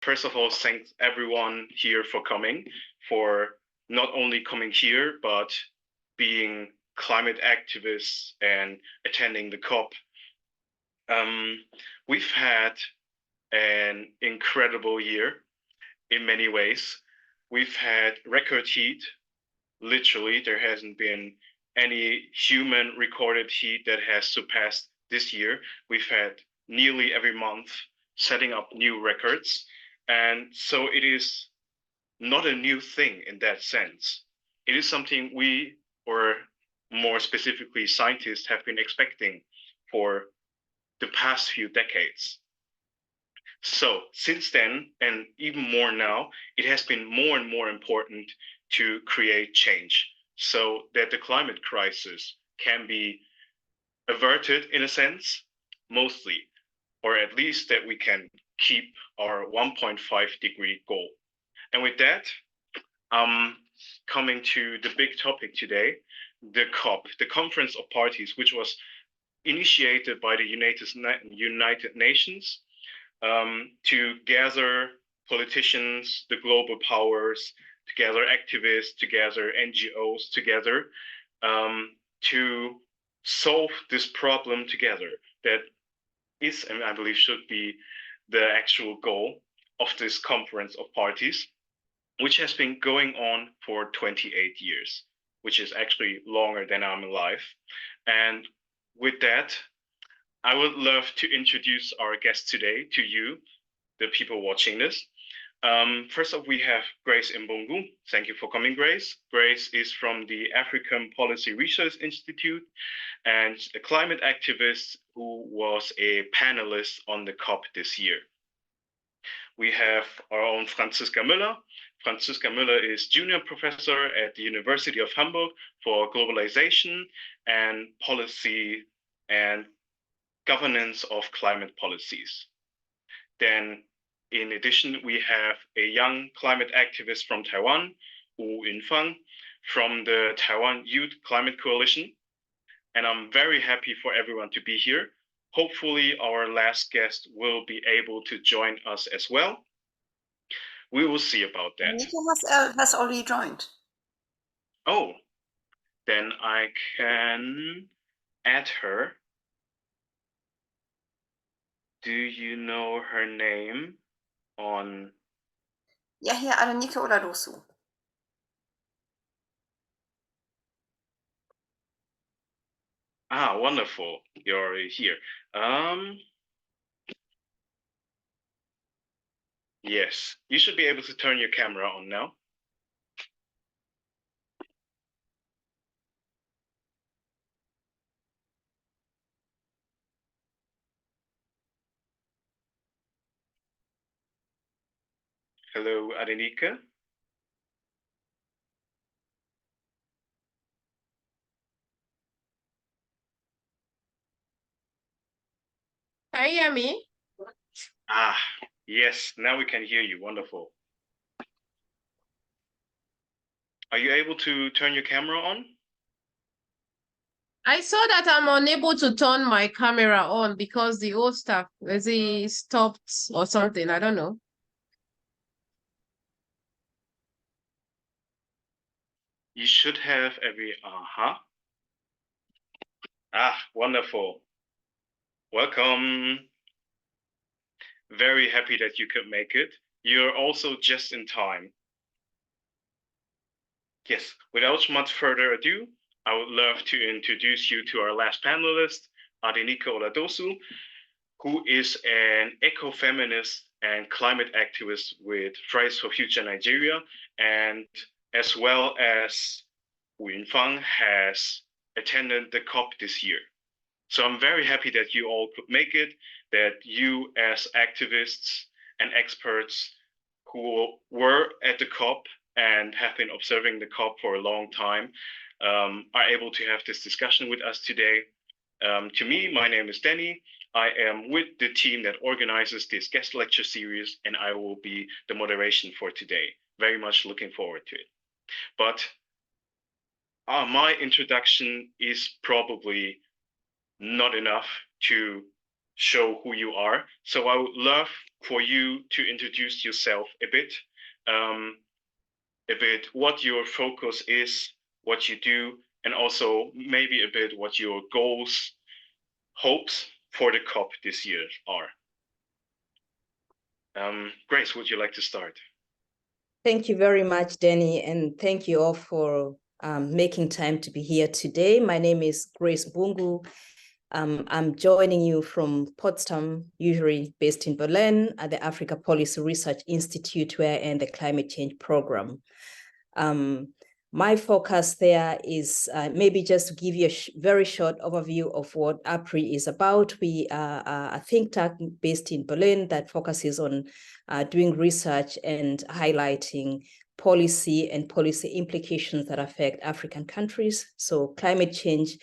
first of all, thanks everyone here for coming, for not only coming here, but being climate activists and attending the COP. We've had an incredible year in many ways. We've had record heat. Literally, there hasn't been any human recorded heat that has surpassed this year. We've had nearly every month setting up new records. And so it is not a new thing in that sense. It is something we, or more specifically scientists, have been expecting for the past few decades. So since then, and even more now, it has been more and more important to create change so that the climate crisis can be averted in a sense, mostly, or at least that we can keep our 1.5-degree goal. And with that, coming to the big topic today, the COP, the Conference of Parties, which was initiated by the United Nations to gather politicians, the global powers, to gather activists, to gather NGOs together to solve this problem together. That is, and I believe should be, the actual goal of this Conference of Parties, which has been going on for 28 years, which is actually longer than I'm alive. And with that, I would love to introduce our guest today to you, the people watching this. First up, we have Grace Mbungu. Thank you for coming, Grace. Grace is from the African Policy Research Institute and a climate activist who was a panelist on the COP this year. We have our own Franziska Müller. Franziska Müller is junior professor at the University of Hamburg for globalization and policy and governance of climate policies. Then, in addition, we have a young climate activist from Taiwan, Wu Yunfang, from the Taiwan Youth Climate Coalition. And I'm very happy for everyone to be here. Hopefully, our last guest will be able to join us as well. We will see about that. Nika has already joined. Oh, then I can add her. Do you know her name on? Ja, hier Adenike oder Dosu. Ah, wonderful. You're already here. Yes, you should be able to turn your camera on now. Hello, Adenike. Can you hear me? Ah, yes, now we can hear you. Wonderful. Are you able to turn your camera on? I saw that I'm unable to turn my camera on because the old stuff, is it stopped or something? I don't know. You should have every, Ah, wonderful. Welcome. Very happy that you could make it. You're also just in time. Yes, without much further ado, I would love to introduce you to our last panelist, Adenike Oladosu, who is an ecofeminist and climate activist with Fridays for Future Nigeria, and as well as Wu Yunfang has attended the COP this year. So I'm very happy that you all could make it, that you as activists and experts who were at the COP and have been observing the COP for a long time are able to have this discussion with us today. To me, my name is Danny. I am with the team that organizes this guest lecture series, and I will be the moderation for today. Very much looking forward to it. But my introduction is probably not enough to show who you are. So I would love for you to introduce yourself a bit what your focus is, what you do, and also maybe a bit what your goals, hopes for the COP this year are. Grace, would you like to start? Thank you very much, Danny, and thank you all for making time to be here today. My name is Grace Bungu. I'm joining you from Potsdam, usually based in Berlin, at the Africa Policy Research Institute, where I am the climate change program. My focus there is maybe just to give you a very short overview of what APRI is about. We are a think tank based in Berlin that focuses on doing research and highlighting policy and policy implications that affect African countries. So climate change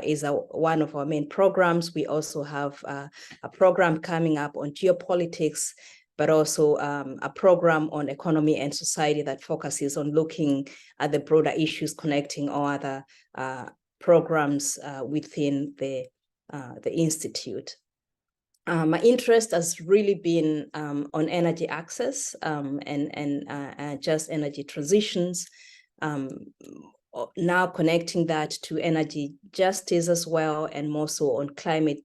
is one of our main programs. We also have a program coming up on geopolitics, but also a program on economy and society that focuses on looking at the broader issues connecting all other programs within the Institute. My interest has really been on energy access and just energy transitions, now connecting that to energy justice as well, and more so on climate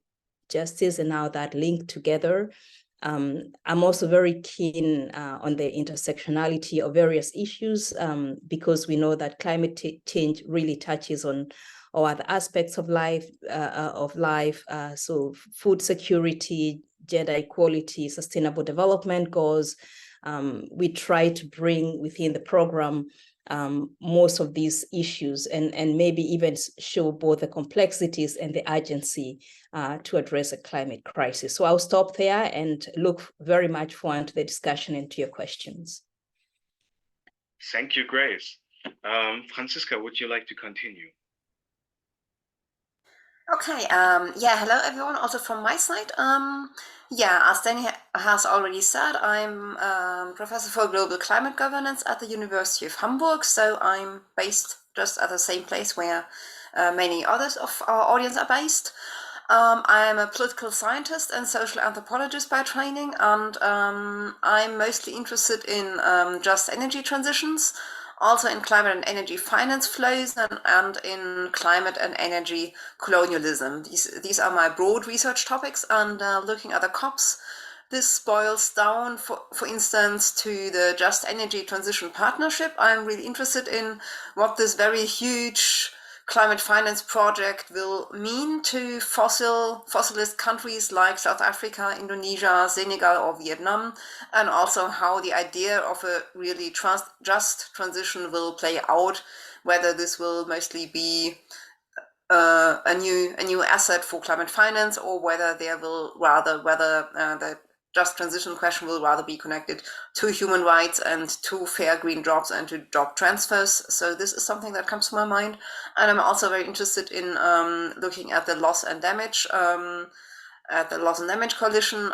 justice and how that linked together. I'm also very keen on the intersectionality of various issues because we know that climate change really touches on all other aspects of life, so food security, gender equality, sustainable development goals. We try to bring within the program most of these issues and maybe even show both the complexities and the urgency to address a climate crisis. So I'll stop there and look very much forward to the discussion and to your questions. Thank you, Grace. Franziska, would you like to continue? Okay, yeah, hello everyone, also from my side. Yeah, as Danny has already said, I'm Professor for Global Climate Governance at the University of Hamburg, so I'm based just at the same place where many others of our audience are based. I'm a political scientist and social anthropologist by training, and I'm mostly interested in just energy transitions, also in climate and energy finance flows, and in climate and energy colonialism. These are my broad research topics, and looking at the COPs, this boils down, for instance, to the Just Energy Transition Partnership. I'm really interested in what this very huge climate finance project will mean to fossilist countries like South Africa, Indonesia, Senegal, or Vietnam, and also how the idea of a really just transition will play out, whether this will mostly be a new asset for climate finance, or whether there will the just transition question will rather be connected to human rights and to fair green jobs and to job transfers. So this is something that comes to my mind. And I'm also very interested in looking at the loss and damage, coalition,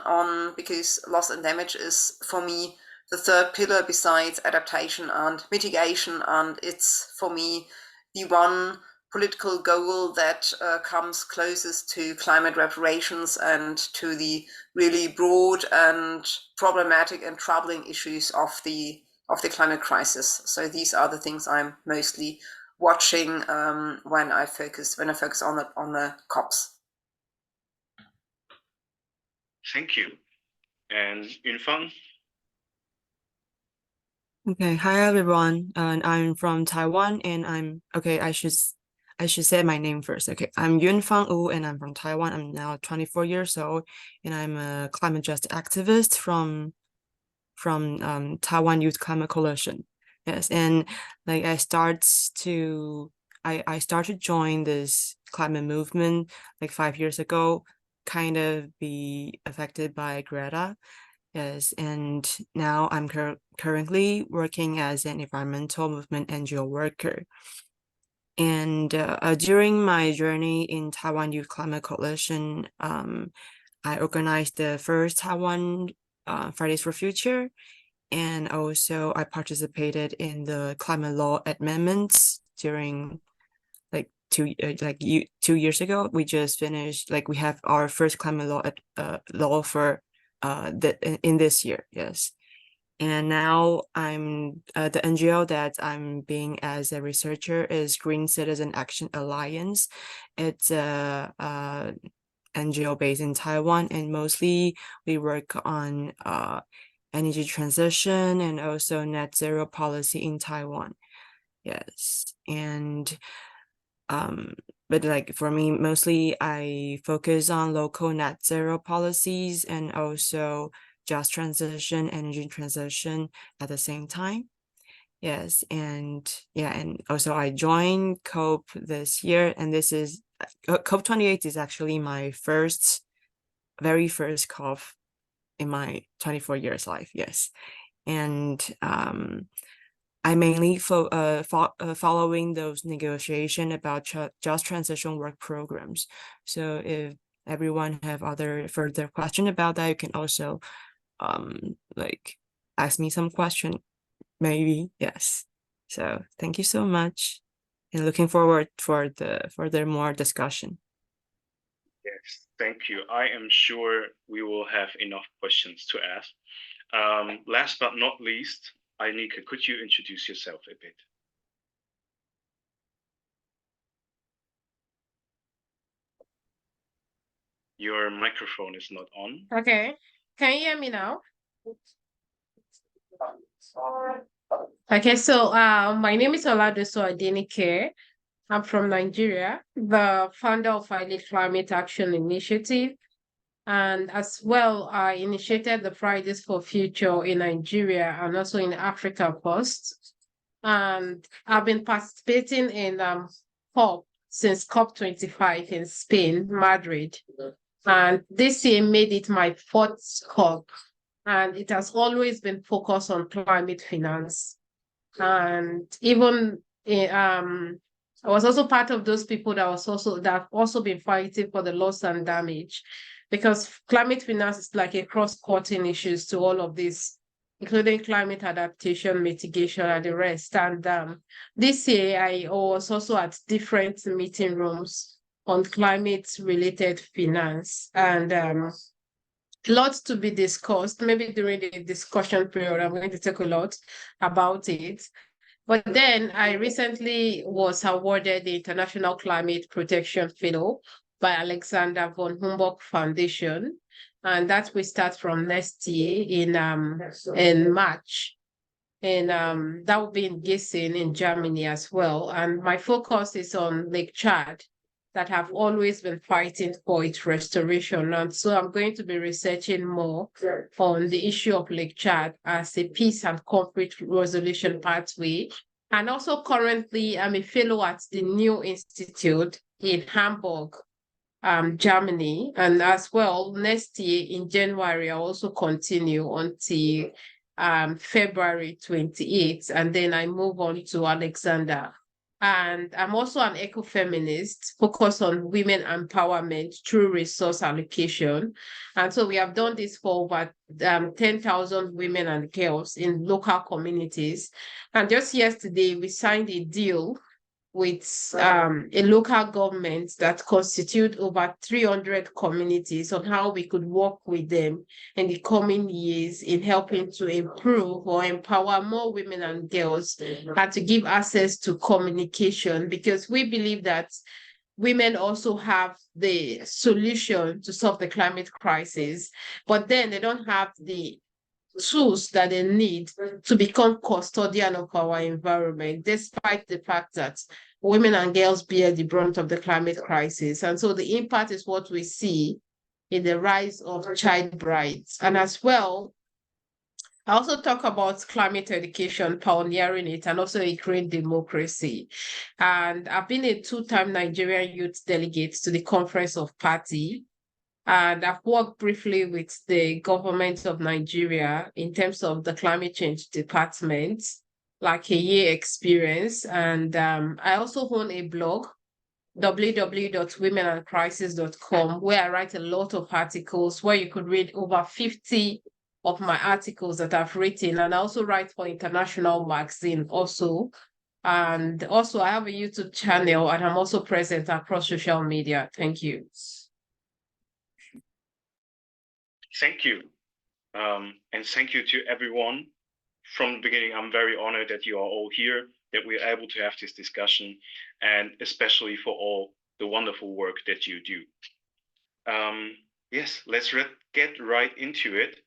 because loss and damage is, for me, the third pillar besides adaptation and mitigation. And it's, for me, the one political goal that comes closest to climate reparations and to the really broad and problematic and troubling issues of the climate crisis. So these are the things I'm mostly watching when I focus on the COPs. Thank you. And Yunfang? Okay, hi everyone. I'm from Taiwan, and I should say my name first. Okay, I'm Yunfang Wu, and I'm from Taiwan. I'm now 24 years old, and I'm a climate justice activist from Taiwan Youth Climate Coalition. Yes, and like I started to join this climate movement like 5 years ago, kind of be affected by Greta. Yes, and now I'm currently working as an environmental movement NGO worker. And during my journey in Taiwan Youth Climate Coalition, I organized the first Taiwan Fridays for Future, and also I participated in the climate law amendments during 2 years ago. We just finished, like, we have our first climate law for in this year. Yes. And now I'm the NGO that I'm being as a researcher is Green Citizen Action Alliance. It's a NGO based in Taiwan, and mostly we work on energy transition and also net zero policy in Taiwan. Yes. And but like for me, mostly I focus on local net zero policies and also just transition, energy transition at the same time. Yes. And yeah, and also I joined COP this year, and this is COP28 is actually my very first COP in my 24 years life. Yes. And I mainly following those negotiation about just transition work programs. So if everyone have other further question about that, you can also like ask me some question, maybe. Yes. So thank you so much, and looking forward for the further more discussion. Yes, thank you. I am sure we will have enough questions to ask. Last but not least, Ainika, could you introduce yourself a bit? Your microphone is not on. Okay. Can you hear me now? Okay, so my name is Oladoso Adenike. I'm from Nigeria, the founder of Friday Climate Action Initiative. And as well, I initiated the Fridays for Future in Nigeria and also in Africa first. And I've been participating in COP since COP28 in Spain, Madrid. And this year made it my fourth COP. And it has always been focused on climate finance. And even I was also part of those people that have also been fighting for the loss and damage, because climate finance is like a cross-cutting issues to all of this, including climate adaptation, mitigation, and the rest. And this year, I was also at different meeting rooms on climate-related finance, and lots to be discussed. Maybe during the discussion period, I'm going to talk a lot about it. But then I recently was awarded the International Climate Protection Fellow by Alexander von Humboldt Foundation. And that will start from next year in March. And that will be in Gießen in Germany as well. And my focus is on Lake Chad, that have always been fighting for its restoration. And so I'm going to be researching more on the issue of Lake Chad as a peace and conflict resolution pathway. And also currently I'm a fellow at the New Institute in Hamburg, Germany. And as well, next year in January, I'll also continue until February 28th. And then I move on to Alexander. And I'm also an ecofeminist focused on women empowerment through resource allocation. And so we have done this for over 10,000 women and girls in local communities. And just yesterday, we signed a deal with a local government that constitute over 300 communities on how we could work with them in the coming years in helping to improve or empower more women and girls and to give access to communication, because we believe that women also have the solution to solve the climate crisis, but then they don't have the tools that they need to become custodian of our environment, despite the fact that women and girls bear the brunt of the climate crisis. And so the impact is what we see in the rise of child brides. And as well, I also talk about climate education, pioneering it, and also a green democracy. And I've been a two-time Nigerian youth delegate to the Conference of Party. And I've worked briefly with the government of Nigeria in terms of the climate change department, like a year experience. And I also own a blog, www.womenandcrisis.com, where I write a lot of articles, where you could read over 50 of my articles that I've written. And I also write for international magazine also. And also I have a YouTube channel and I'm also present across social media. Thank you. Thank you. And thank you to everyone. From the beginning, I'm very honored that you are all here, that we're able to have this discussion, and especially for all the wonderful work that you do. Yes, let's get right into it.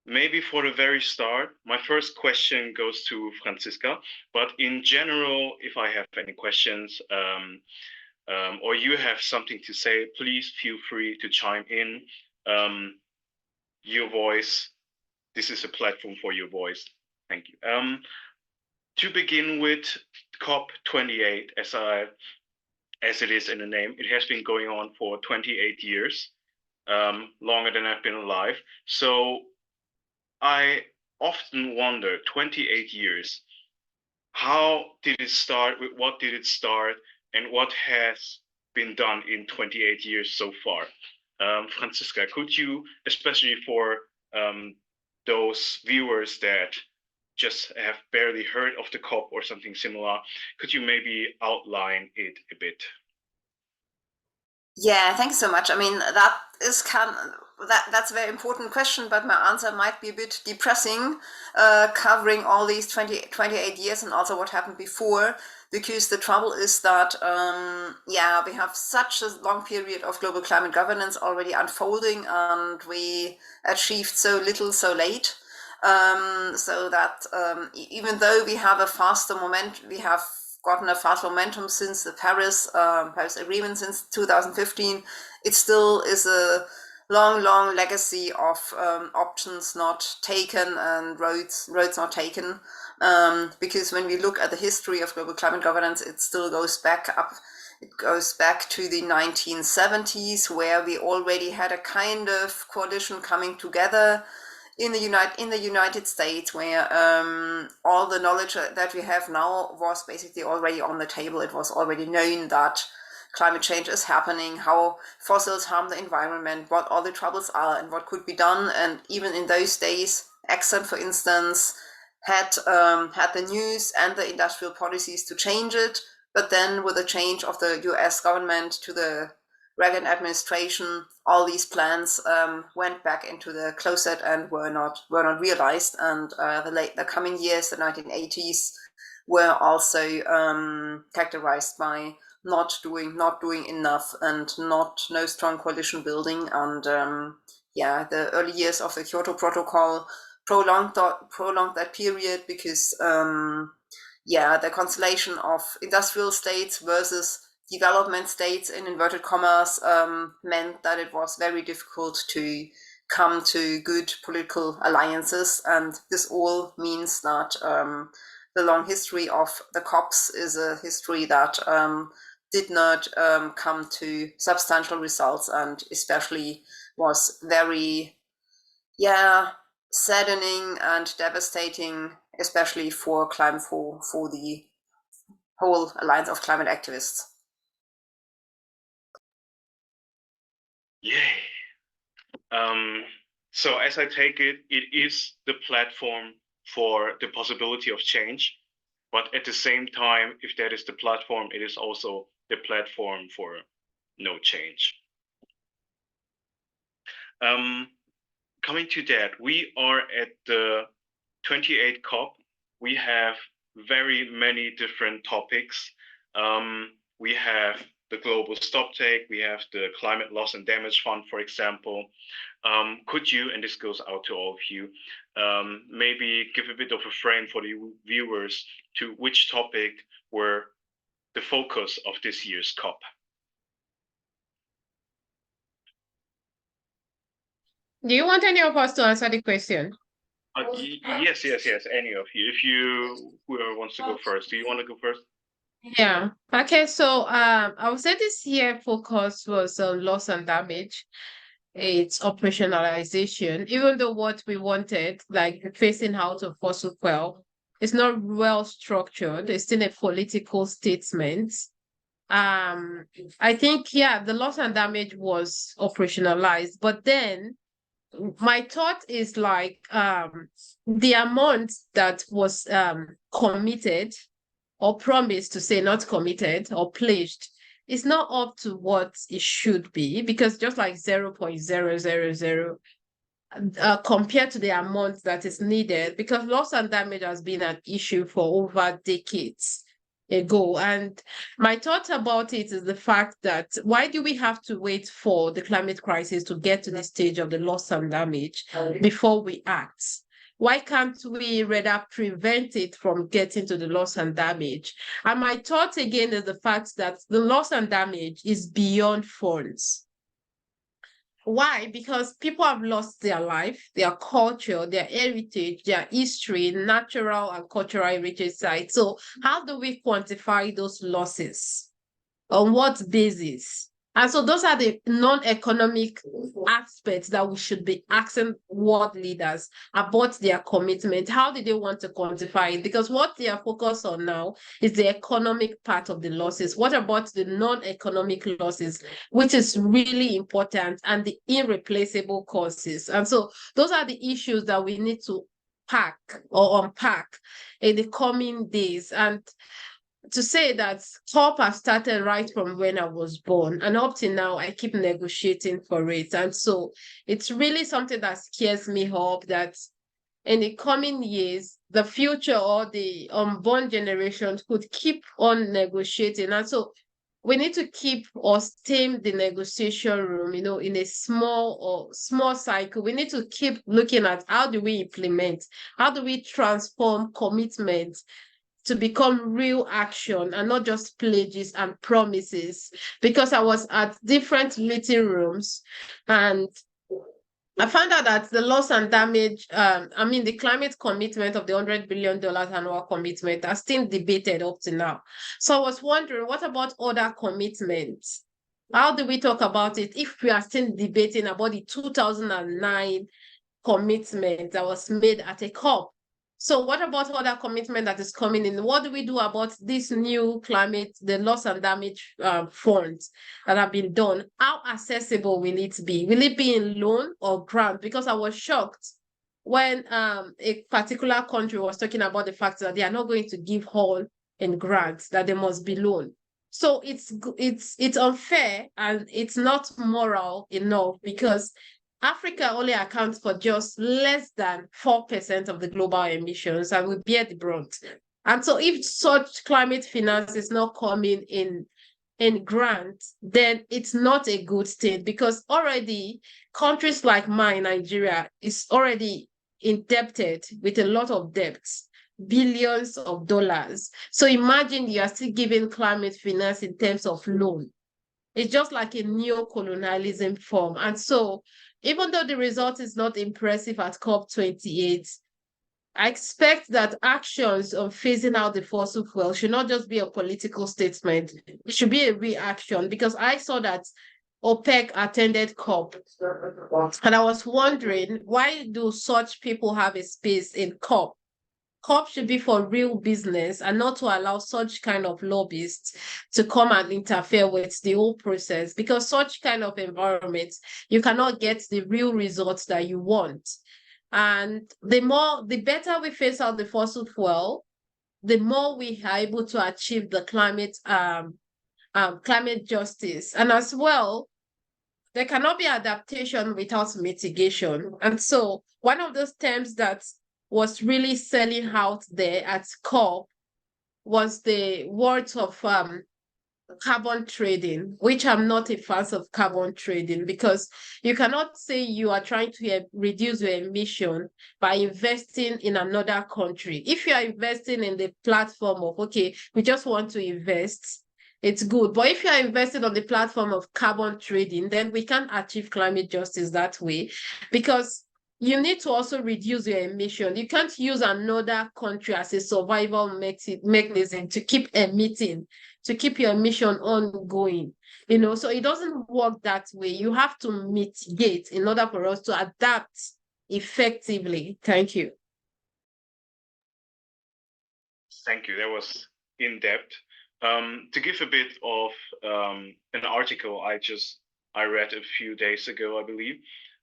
Maybe for the very start, my first question goes to Franziska, but in general, if I have any questions or you have something to say, please feel free to chime in. Your voice, this is a platform for your voice. Thank you. To begin with, COP28, as it is in the name, it has been going on for 28 years, longer than I've been alive. So I often wonder, 28 years, how did it start? With what did it start? And what has been done in 28 years so far? Franziska, could you, especially for those viewers that just have barely heard of the COP or something similar, could you maybe outline it a bit? Yeah, thanks so much. I mean, that's a very important question, but my answer might be a bit depressing, covering all these 28 years and also what happened before, because the trouble is that, yeah, we have such a long period of global climate governance already unfolding, and we achieved so little so late. So that even though we have a faster momentum, we have gotten a fast momentum since the Paris Agreement since 2015, it still is a long legacy of options not taken and roads not taken. Because when we look at the history of global climate governance, it still goes back up. It goes back to the 1970s, where we already had a kind of coalition coming together in the United States, where all the knowledge that we have now was basically already on the table. It was already known that climate change is happening, how fossils harm the environment, what all the troubles are, and what could be done. And even in those days, Exxon, for instance, had the news and the industrial policies to change it. But then with the change of the US government to the Reagan administration, all these plans went back into the closet and were not realized. And the coming years, the 1980s, were also characterized by not doing enough and no strong coalition building. And yeah, the early years of the Kyoto Protocol prolonged that period, because yeah, the constellation of industrial states versus development states in inverted commas meant that it was very difficult to come to good political alliances. And this all means that the long history of the COPs is a history that did not come to substantial results, and especially was very, yeah, saddening and devastating, especially for the whole alliance of climate activists. Yay. So as I take it, it is the platform for the possibility of change, but at the same time, if that is the platform, it is also the platform for no change. Coming to that, we are at the 28th COP. We have very many different topics. We have the global stocktake, we have the climate loss and damage fund, for example. Could you, and this goes out to all of you, maybe give a bit of a frame for the viewers to which topic were the focus of this year's COP? Do you want any of us to answer the question? Yes, any of you. If whoever wants to go first. Do you want to go first? Yeah. Okay, so I would say this year focus was on loss and damage. It's operationalization, even though what we wanted, like phasing out of fossil fuel, is not well structured. It's still a political statement. I think, yeah, the loss and damage was operationalized, but then my thought is like the amount that was committed or promised to say, not committed or pledged, is not up to what it should be, because just like 0.000 compared to the amount that is needed, because loss and damage has been an issue for over decades ago. And my thought about it is the fact that why do we have to wait for the climate crisis to get to the stage of the loss and damage before we act? Why can't we rather prevent it from getting to the loss and damage? And my thought again is the fact that the loss and damage is beyond funds. Why? Because people have lost their life, their culture, their heritage, their history, natural and cultural heritage sites. So how do we quantify those losses? On what basis? And so those are the non-economic aspects that we should be asking world leaders about their commitment. How do they want to quantify it? Because what they are focused on now is the economic part of the losses. What about the non-economic losses, which is really important, and the irreplaceable causes? And so those are the issues that we need to pack or unpack in the coming days. And to say that COP has started right from when I was born, and up to now, I keep negotiating for it. And so it's really something that scares me up, that in the coming years, the future or the unborn generations could keep on negotiating. And so we need to keep or stem the negotiation room, in a small cycle. We need to keep looking at how do we implement, how do we transform commitment to become real action and not just pledges and promises. Because I was at different meeting rooms and I found out that the loss and damage, the climate commitment of the $100 billion annual commitment are still debated up to now. So I was wondering, what about other commitments? How do we talk about it if we are still debating about the 2009 commitment that was made at a COP? So what about other commitment that is coming in? What do we do about this new climate, the loss and damage funds that have been done? How accessible will it be? Will it be in loan or grant? Because I was shocked when a particular country was talking about the fact that they are not going to give all in grants, that they must be loan. So it's unfair and it's not moral enough, because Africa only accounts for just less than 4% of the global emissions, and we bear the brunt. And so if such climate finance is not coming in grants, then it's not a good thing, because already countries like mine, Nigeria, is already indebted with a lot of debts, billions of dollars. So imagine you are still giving climate finance in terms of loan. It's just like a neo-colonialism form. And so even though the result is not impressive at COP28, I expect that actions on phasing out the fossil fuel should not just be a political statement. It should be a reaction, because I saw that OPEC attended COP. And I was wondering, why do such people have a space in COP? COP should be for real business and not to allow such kind of lobbyists to come and interfere with the whole process, because such kind of environments, you cannot get the real results that you want. And the better we phase out the fossil fuel, the more we are able to achieve the climate justice. And as well, there cannot be adaptation without mitigation. And so one of those terms that was really selling out there at COP was the words of carbon trading, which I'm not a fan of carbon trading, because you cannot say you are trying to reduce your emission by investing in another country. If you are investing in the platform of, okay, we just want to invest, it's good. But if you are invested on the platform of carbon trading, then we can't achieve climate justice that way, because you need to also reduce your emission. You can't use another country as a survival mechanism to keep emitting, to keep your emission ongoing. So it doesn't work that way. You have to mitigate in order for us to adapt effectively. Thank you. Thank you. That was in depth. To give a bit of an article I read a few days ago, I believe.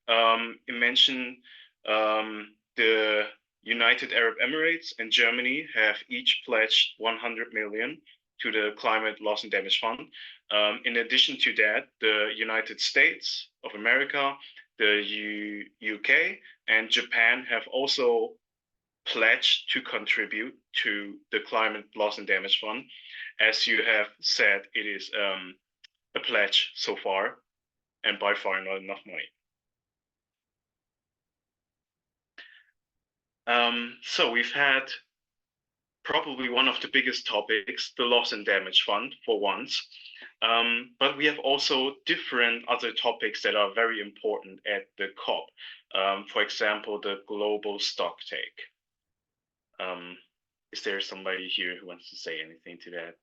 it mentioned the United Arab Emirates and Germany have each pledged 100 million to the Climate Loss and Damage Fund. In addition to that, the United States of America, the UK, and Japan have also pledged to contribute to the Climate Loss and Damage Fund. As you have said, it is a pledge so far, and by far not enough money. So we've had probably one of the biggest topics, the Loss and Damage Fund, for once. But we have also different other topics that are very important at the COP. For example, the global stock take. Is there somebody here who wants to say anything to that?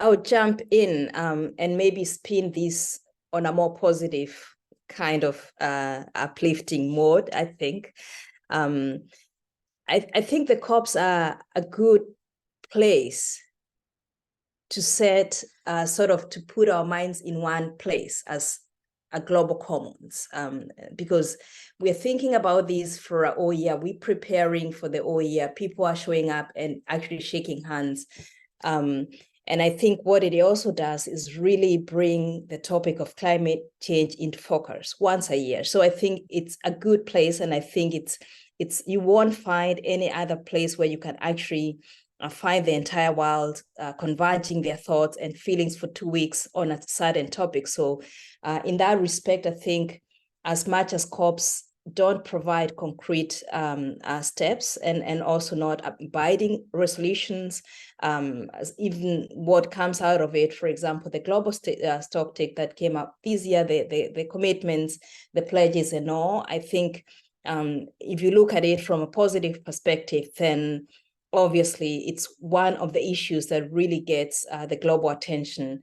I'll jump in and maybe spin this on a more positive kind of uplifting mode, I think. I think the COPs are a good place to set, sort of to put our minds in one place as a global commons, because we're thinking about this for a whole year. We're preparing for the whole year. People are showing up and actually shaking hands. And I think what it also does is really bring the topic of climate change into focus once a year. So I think it's a good place, and I think it's you won't find any other place where you can actually find the entire world converging their thoughts and feelings for 2 weeks on a certain topic. So in that respect, I think as much as COPs don't provide concrete steps and also not abiding resolutions, even what comes out of it, for example, the global stock take that came up this year, the commitments, the pledges and all, I think if you look at it from a positive perspective, then obviously it's one of the issues that really gets the global attention,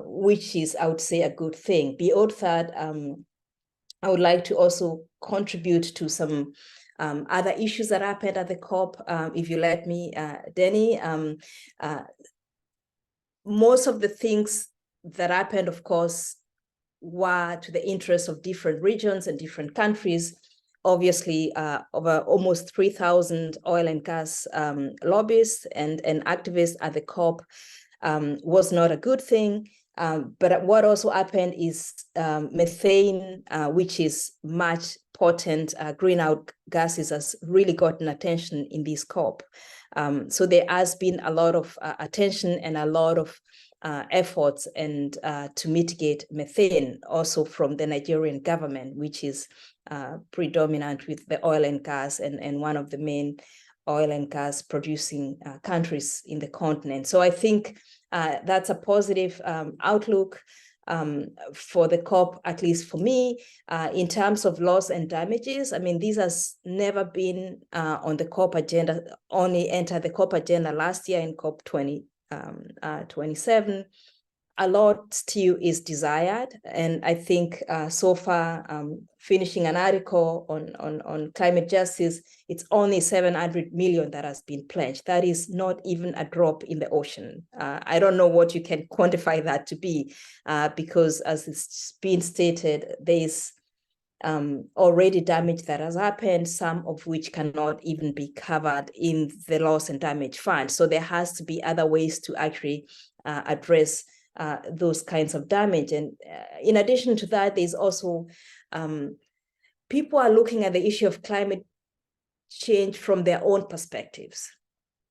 which is, I would say, a good thing. Beyond that, I would like to also contribute to some other issues that happened at the COP, if you let me, Danny. Most of the things that happened, of course, were to the interest of different regions and different countries. Obviously, over almost 3,000 oil and gas lobbyists and activists at the COP was not a good thing. But what also happened is methane, which is much potent greenhouse gases, has really gotten attention in this COP. So there has been a lot of attention and a lot of efforts and to mitigate methane, also from the Nigerian government, which is predominant with the oil and gas and one of the main oil and gas producing countries in the continent. So I think that's a positive outlook for the COP, at least for me. In terms of loss and damages, I mean, this has never been on the COP agenda, only entered the COP agenda last year in COP 27. A lot still is desired, and I think so far, finishing an article on climate justice, it's only 700 million that has been pledged. That is not even a drop in the ocean. I don't know what you can quantify that to be, because as it's been stated, there's already damage that has happened, some of which cannot even be covered in the loss and damage fund. So there has to be other ways to actually address those kinds of damage. And in addition to that, there's also people are looking at the issue of climate change from their own perspectives.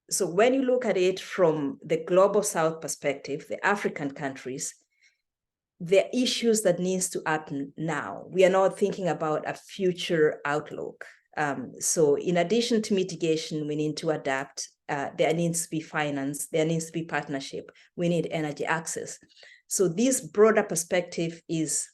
So when you look at it from the global South perspective, the African countries, the issues that needs to happen now. We are not thinking about a future outlook. So in addition to mitigation, we need to adapt. There needs to be finance, there needs to be partnership, we need energy access. So this broader perspective is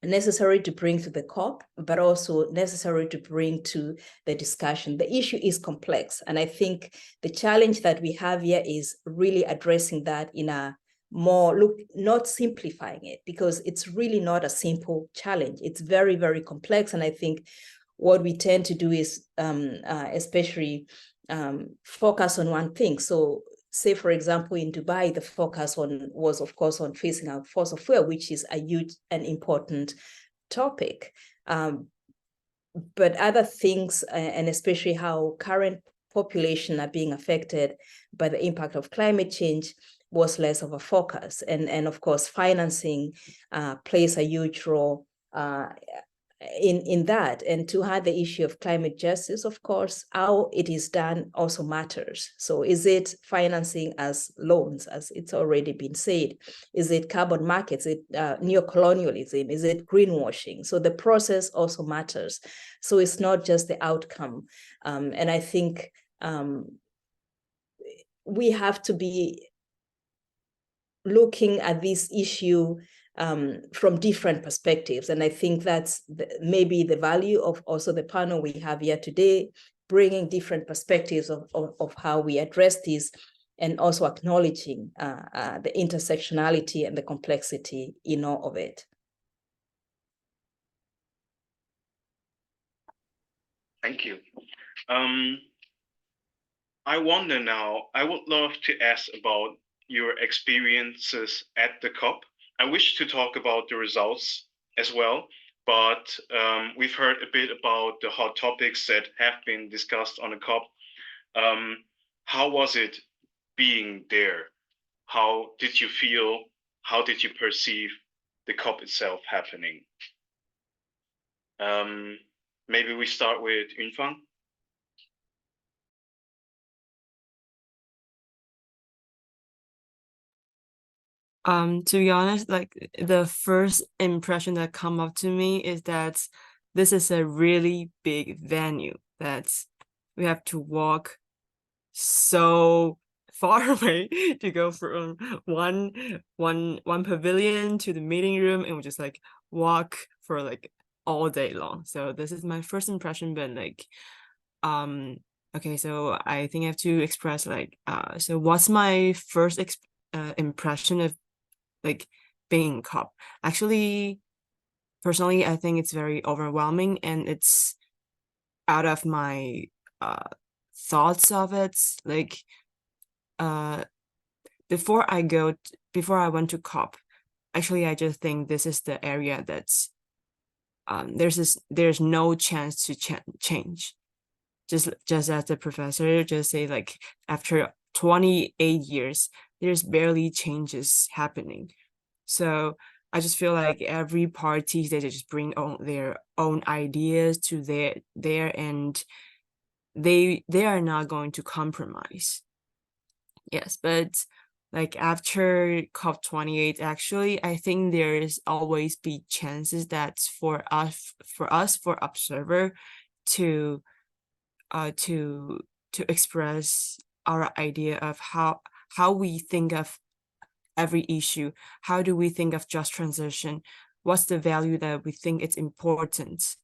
necessary to bring to the COP, but also necessary to bring to the discussion. The issue is complex, and I think the challenge that we have here is really addressing that in a more, not simplifying it, because it's really not a simple challenge. It's very, very complex, and I think what we tend to do is especially focus on one thing. So say, for example, in Dubai, the focus was, of course, on phasing out fossil fuel, which is a huge and important topic. But other things, and especially how current population are being affected by the impact of climate change, was less of a focus. And of course, financing plays a huge role in that. And to have the issue of climate justice, of course, how it is done also matters. So is it financing as loans, as it's already been said? Is it carbon markets? Is it neocolonialism? Is it greenwashing? So the process also matters. So it's not just the outcome. And I think we have to be looking at this issue from different perspectives. And I think that's maybe the value of also the panel we have here today, bringing different perspectives of how we address this, and also acknowledging the intersectionality and the complexity in all of it. Thank you. I wonder now, I would love to ask about your experiences at the COP. I wish to talk about the results as well, but we've heard a bit about the hot topics that have been discussed on the COP. How was it being there? How did you feel? How did you perceive the COP itself happening? Maybe we start with Yunfang. To be honest, like the first impression that come up to me is that this is a really big venue that we have to walk so far away to go from one pavilion to the meeting room, and we just like walk for like all day long. So this is my first impression, but like okay, so I think I have to express like so what's my first impression of like being in COP? Actually, personally, I think it's very overwhelming, and it's out of my thoughts of it. Like before I went to COP, actually I just think this is the area that's there's no chance to change. Just as the professor just say, like after 28 years, there's barely changes happening. So I just feel like every party, they just bring their own ideas to there, and they are not going to compromise. Yes, but like after COP28, actually, I think there is always be chances that for observer to express our idea of how we think of every issue. How do we think of just transition? What's the value that we think it's important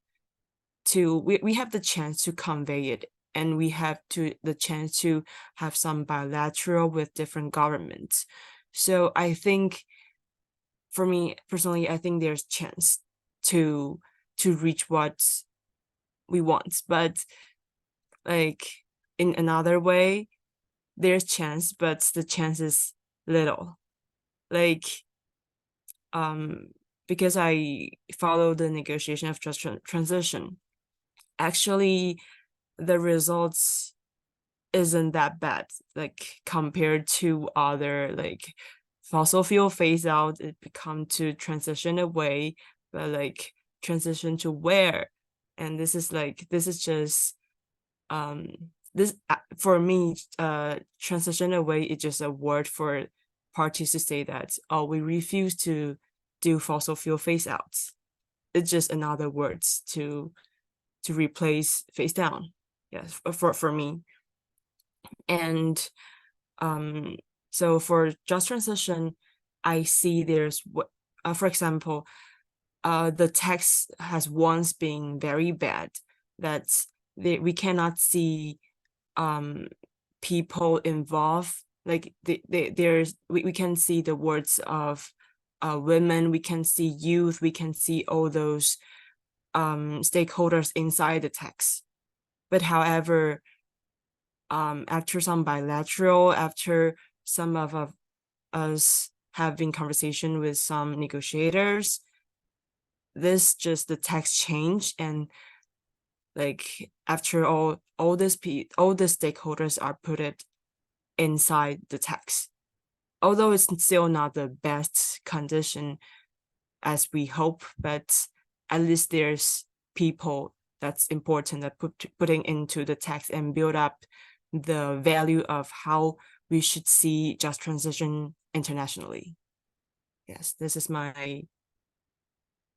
to, we have the chance to convey it, and we have the chance to have some bilateral with different governments. So I think, for me personally, I think there's chance to reach what we want. But like in another way, there's chance, but the chance is little. Like because I follow the negotiation of just transition, actually the results isn't that bad, like compared to other, like fossil fuel phase out, it become to transition away, but like transition to where? And this is just this for me, transition away is just a word for parties to say that, oh, we refuse to do fossil fuel phase outs. It's just another words to replace phase down. Yes, for me. And so for just transition, I see there's for example, the text has once been very bad, that we cannot see people involved. Like we can see the words of women, we can see youth, we can see all those stakeholders inside the text. But however, after some bilateral, after some of us having conversation with some negotiators, this just the text change, and like after all the stakeholders are put it inside the text, although it's still not the best condition as we hope, but at least there's people that's important that putting into the text and build up the value of how we should see just transition internationally. Yes, this is my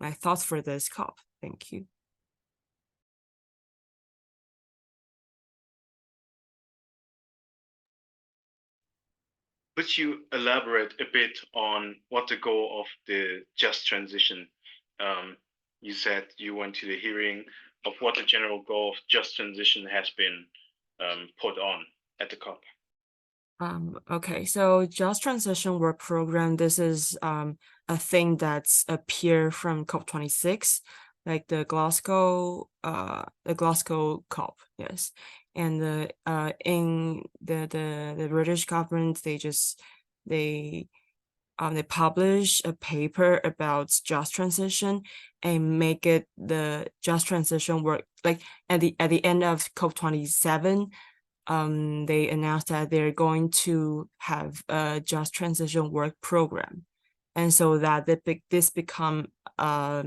thoughts for this COP. Thank you. Could you elaborate a bit on what the goal of the just transition? You said you went to the hearing of what the general goal of just transition has been put on at the COP. Okay, so just transition work program, this is a thing that's appear from COP26, like the Glasgow COP, yes. And in the British government, they publish a paper about just transition and make it the just transition work, like at the end of COP27. They announced that they're going to have a just transition work program, and so that this become a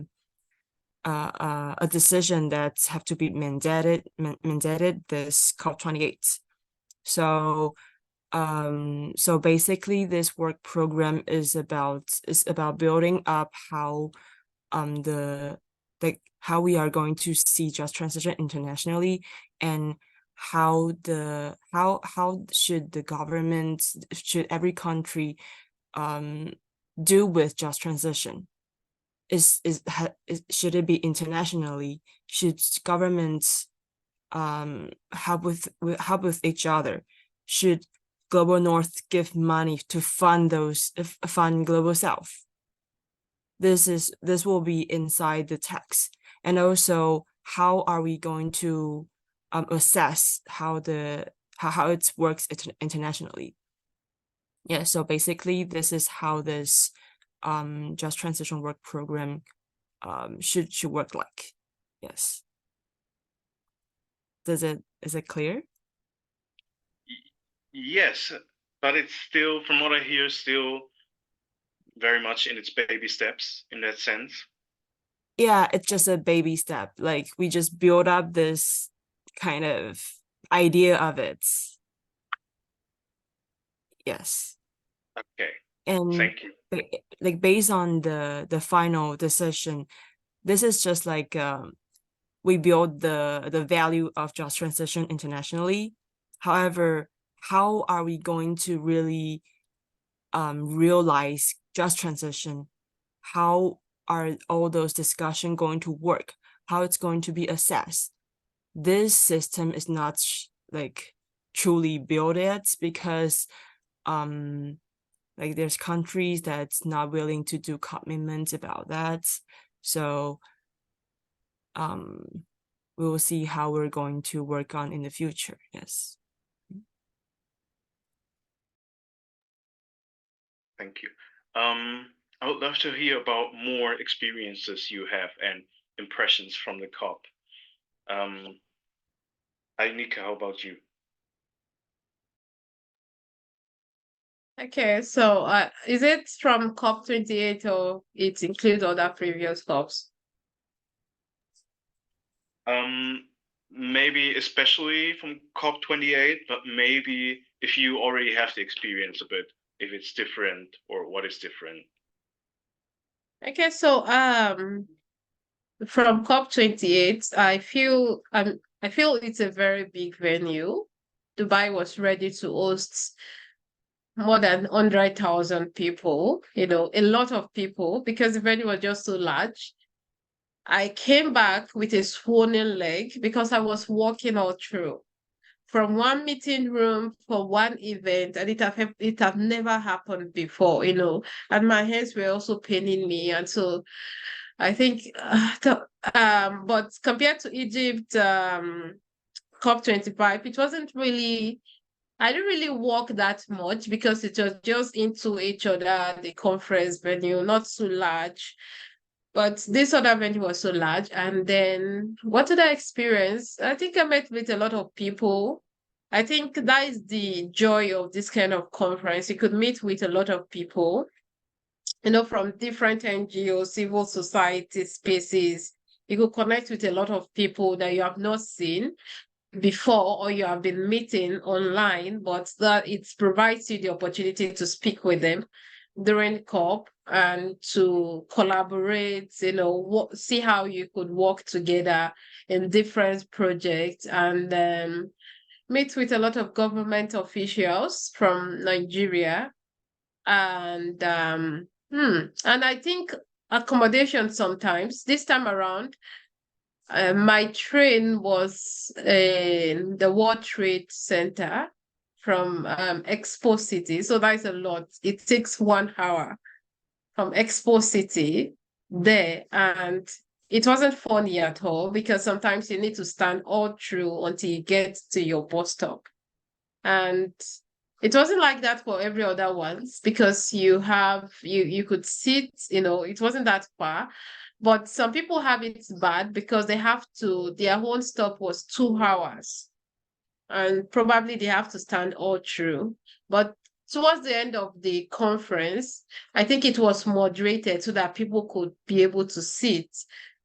decision that have to be mandated this COP28. So so basically this work program is about building up how how we are going to see just transition internationally, and how should the government, should every country do with just transition? Should it be internationally? Should governments help with each other? Should Global North give money to fund Global South? This will be inside the text. And also, how are we going to assess how it works internationally? Yeah, so basically this is how this just transition work program should work like. Yes. Is it clear? Yes, but it's still, from what I hear, still very much in its baby steps in that sense. Yeah, it's just a baby step. Like we just build up this kind of idea of it. Yes. Okay. And thank you. Like based on the final decision, this is just like we build the value of just transition internationally. However, how are we going to really realize just transition? How are all those discussions going to work? How it's going to be assessed? This system is not like truly built yet, because like there's countries that's not willing to do commitments about that. So we will see how we're going to work on in the future. Yes. Thank you. I would love to hear about more experiences you have and impressions from the COP. Ainika, how about you? Okay, so is it from COP28 or it includes other previous COPs? Maybe especially from COP28, but maybe if you already have the experience a bit, if it's different or what is different. Okay, so from COP28, I feel it's a very big venue. Dubai was ready to host more than 100,000 people, a lot of people, because the venue was just so large. I came back with a swollen leg because I was walking all through from one meeting room for one event, and it have never happened before, and my hands were also paining me. And so I think, but compared to Egypt, COP25, it wasn't really, I didn't really walk that much because it was just into each other, the conference venue, not so large. But this other venue was so large. And then what did I experience? I think I met with a lot of people. I think that is the joy of this kind of conference. You could meet with a lot of people, from different NGOs, civil society spaces. You could connect with a lot of people that you have not seen before or you have been meeting online, but that it provides you the opportunity to speak with them during COP and to collaborate, see how you could work together in different projects and meet with a lot of government officials from Nigeria. And I think accommodation sometimes. This time around, my train was in the World Trade Center from Expo City. So that's a lot. It takes 1 hour from Expo City there. And it wasn't funny at all because sometimes you need to stand all through until you get to your bus stop. And it wasn't like that for every other ones because you could sit, it wasn't that far. But some people have it bad because their whole stop was 2 hours. And probably they have to stand all through. But towards the end of the conference, I think it was moderated so that people could be able to sit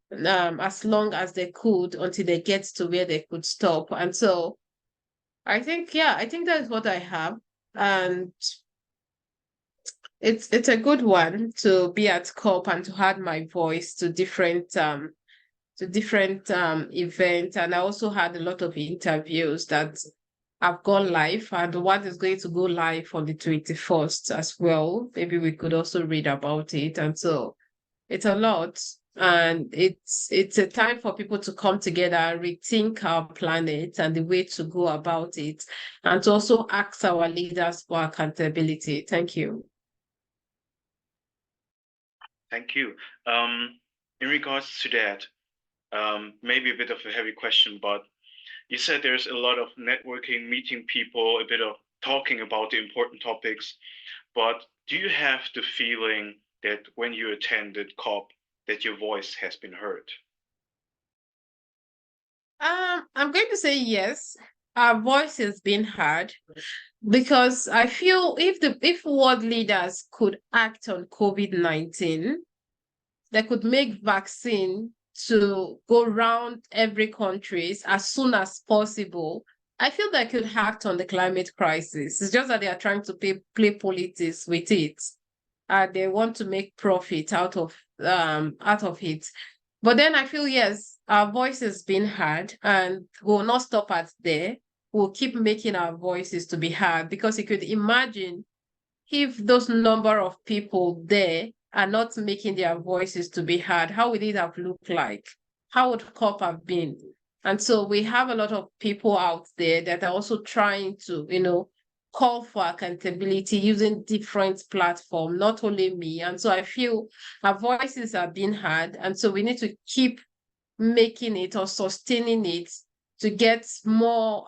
as long as they could until they get to where they could stop. And so I think that's what I have. And it's a good one to be at COP and to add my voice to different events. And I also had a lot of interviews that have gone live, and one is going to go live on the 21st as well. Maybe we could also read about it. And so it's a lot. And it's a time for people to come together, rethink our planet and the way to go about it, and to also ask our leaders for accountability. Thank you. Thank you. In regards to that, maybe a bit of a heavy question, but you said there's a lot of networking, meeting people, a bit of talking about the important topics, but do you have the feeling that when you attended COP, that your voice has been heard? I'm going to say yes. Our voice has been heard because I feel if world leaders could act on COVID-19, they could make vaccine to go around every country as soon as possible. I feel they could act on the climate crisis. It's just that they are trying to play politics with it. They want to make profit out of it. But then I feel, yes, our voice has been heard and we'll not stop at there. We'll keep making our voices to be heard, because you could imagine if those number of people there are not making their voices to be heard, how would it have looked like? How would COP have been? And so we have a lot of people out there that are also trying to, call for accountability using different platforms, not only me. And so I feel our voices are being heard. And so we need to keep making it or sustaining it to get more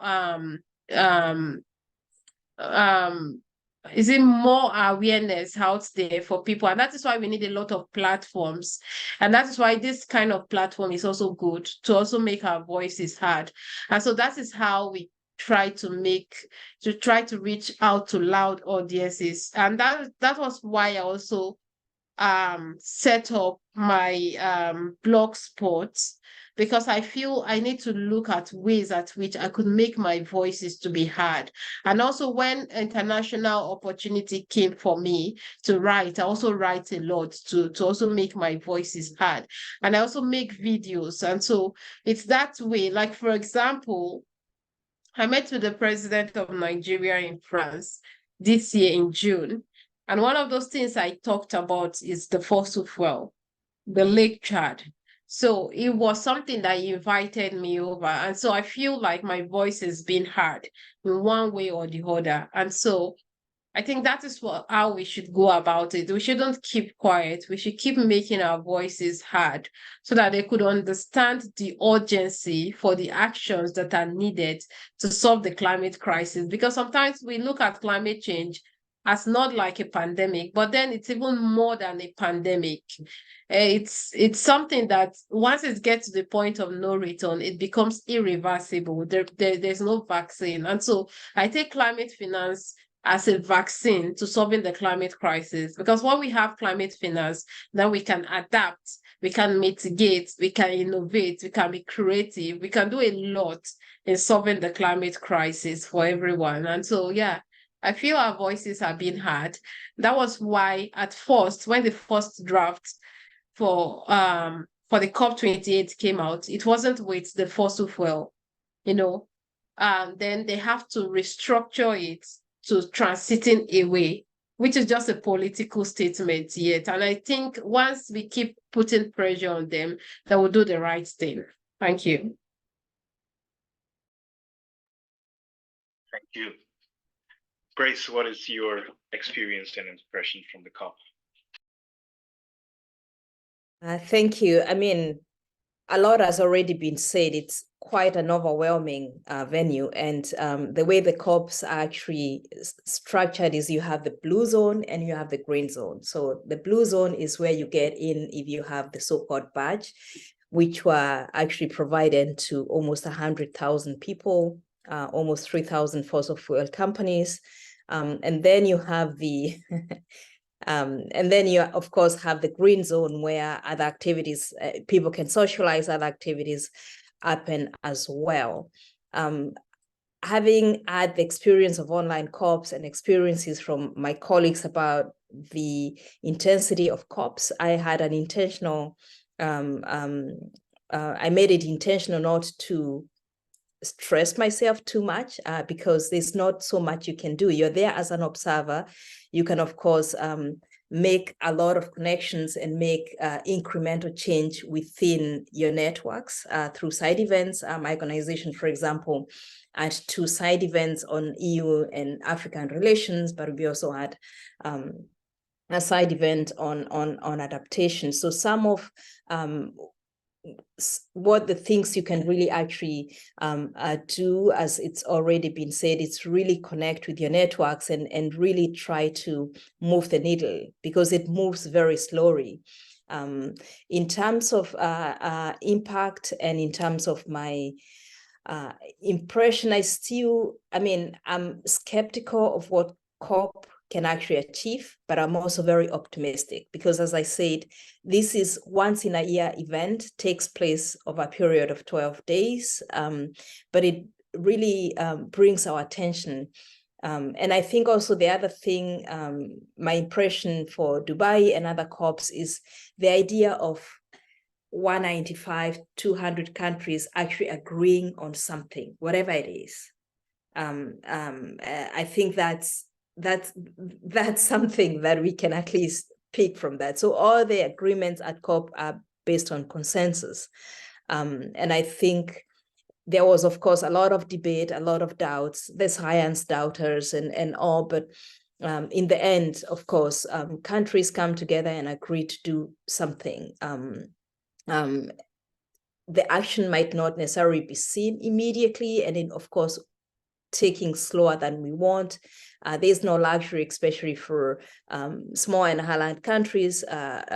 more awareness out there for people. And that is why we need a lot of platforms. And that is why this kind of platform is also good to also make our voices heard. And so that is how we try to reach out to loud audiences. And that was why I also set up my blog spot, because I feel I need to look at ways at which I could make my voices to be heard. And also when international opportunity came for me to write, I also write a lot to also make my voices heard. And I also make videos. And so it's that way. Like, for example, I met with the president of Nigeria in France this year in June. And one of those things I talked about is the fossil fuel, the Lake Chad. So it was something that he invited me over. And so I feel like my voice has been heard in one way or the other. And so I think that is how we should go about it. We shouldn't keep quiet. We should keep making our voices heard so that they could understand the urgency for the actions that are needed to solve the climate crisis. Because sometimes we look at climate change as not like a pandemic, but then it's even more than a pandemic. It's something that once it gets to the point of no return, it becomes irreversible. There's no vaccine. And so I take climate finance as a vaccine to solving the climate crisis. Because when we have climate finance, then we can adapt, we can mitigate, we can innovate, we can be creative, we can do a lot in solving the climate crisis for everyone. And so, yeah, I feel our voices are being heard. That was why at first, when the first draft for the COP28 came out, it wasn't with the fossil fuel, then they have to restructure it to transiting away, which is just a political statement yet. And I think once we keep putting pressure on them, they will do the right thing. Thank you. Thank you. Grace, what is your experience and impression from the COP? Thank you. I mean, a lot has already been said. It's quite an overwhelming venue. And the way the COPs are actually structured is you have the blue zone and you have the green zone. So the blue zone is where you get in if you have the so-called badge, which were actually provided to almost 100,000 people, almost 3,000 fossil fuel companies. And then you have the and then you, of course, have the green zone where other activities, people can socialize, other activities happen as well. Having had the experience of online COPs and experiences from my colleagues about the intensity of COPs, I had an intentional, I made it intentional not to stress myself too much because there's not so much you can do. You're there as an observer. You can, of course, make a lot of connections and make incremental change within your networks through side events. My organization, for example, had 2 side events on EU and African relations, but we also had a side event on adaptation. So some of what the things you can really actually do, as it's already been said, it's really connect with your networks and really try to move the needle because it moves very slowly. In terms of impact and in terms of my impression, I'm skeptical of what COP can actually achieve, but I'm also very optimistic because, as I said, this is once in a year event, takes place over a period of 12 days, but it really brings our attention. And I think also the other thing, my impression for Dubai and other COPs is the idea of 195, 200 countries actually agreeing on something, whatever it is. I think that's something that we can at least pick from that. So all the agreements at COP are based on consensus. And I think there was, of course, a lot of debate, a lot of doubts. There's science doubters and all, but in the end, of course, countries come together and agree to do something. The action might not necessarily be seen immediately, and then, of course, taking slower than we want. There's no luxury, especially for small and highland countries,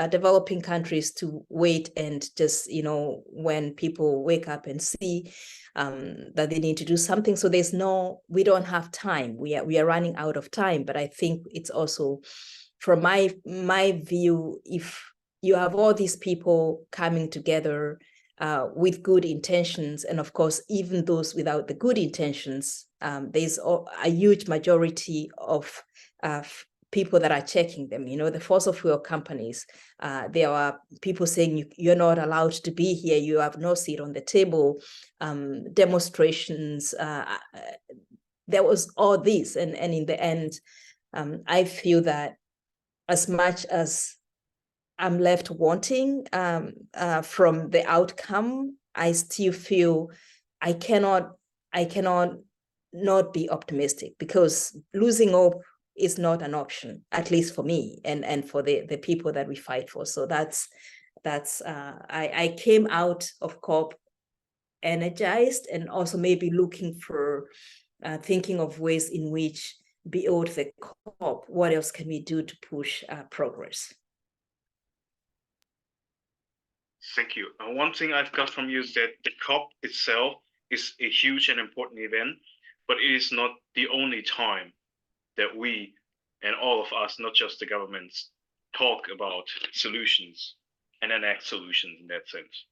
developing countries, to wait and just, when people wake up and see that they need to do something. So we don't have time. We are running out of time. But I think it's also, from my view, if you have all these people coming together with good intentions, and of course, even those without the good intentions, there's a huge majority of people that are checking them. The fossil fuel companies, there are people saying you're not allowed to be here, you have no seat on the table, demonstrations. There was all this, and in the end, I feel that as much as I'm left wanting from the outcome, I still feel I cannot not be optimistic, because losing hope is not an option, at least for me and for the people that we fight for. So I came out of COP energized and also maybe looking for thinking of ways in which beyond the COP, what else can we do to push progress? Thank you. One thing I've got from you is that the COP itself is a huge and important event, but it is not the only time that we and all of us, not just the governments, talk about solutions and enact solutions in that sense.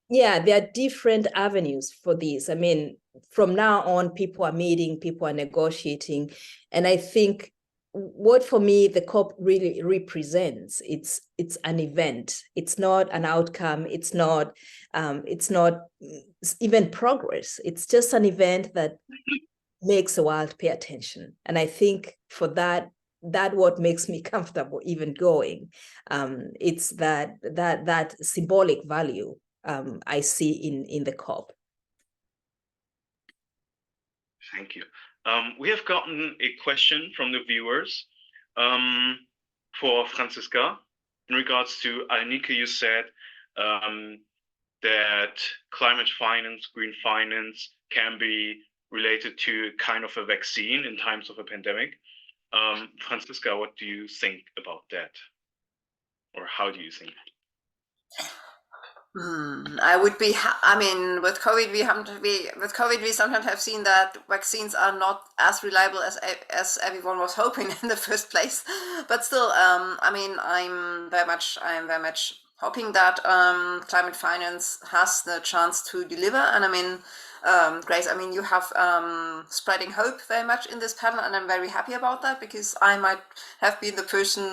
Yeah, there are different avenues for this. I mean, from now on, people are meeting, people are negotiating. And I think what for me the COP really represents, it's an event. It's not an outcome. It's not even progress. It's just an event that makes the world pay attention. And I think for that what makes me comfortable even going. It's that symbolic value I see in the COP. Thank you. We have gotten a question from the viewers for Franziska in regards to Annika. You said that climate finance, green finance can be related to kind of a vaccine in times of a pandemic. Franziska, what do you think about that? Or how do you think? I mean, with COVID, we sometimes have seen that vaccines are not as reliable as everyone was hoping in the first place. But still, I mean, I'm very much hoping that climate finance has the chance to deliver. And I mean, Grace, I mean, you have spreading hope very much in this panel, and I'm very happy about that, because I might have been the person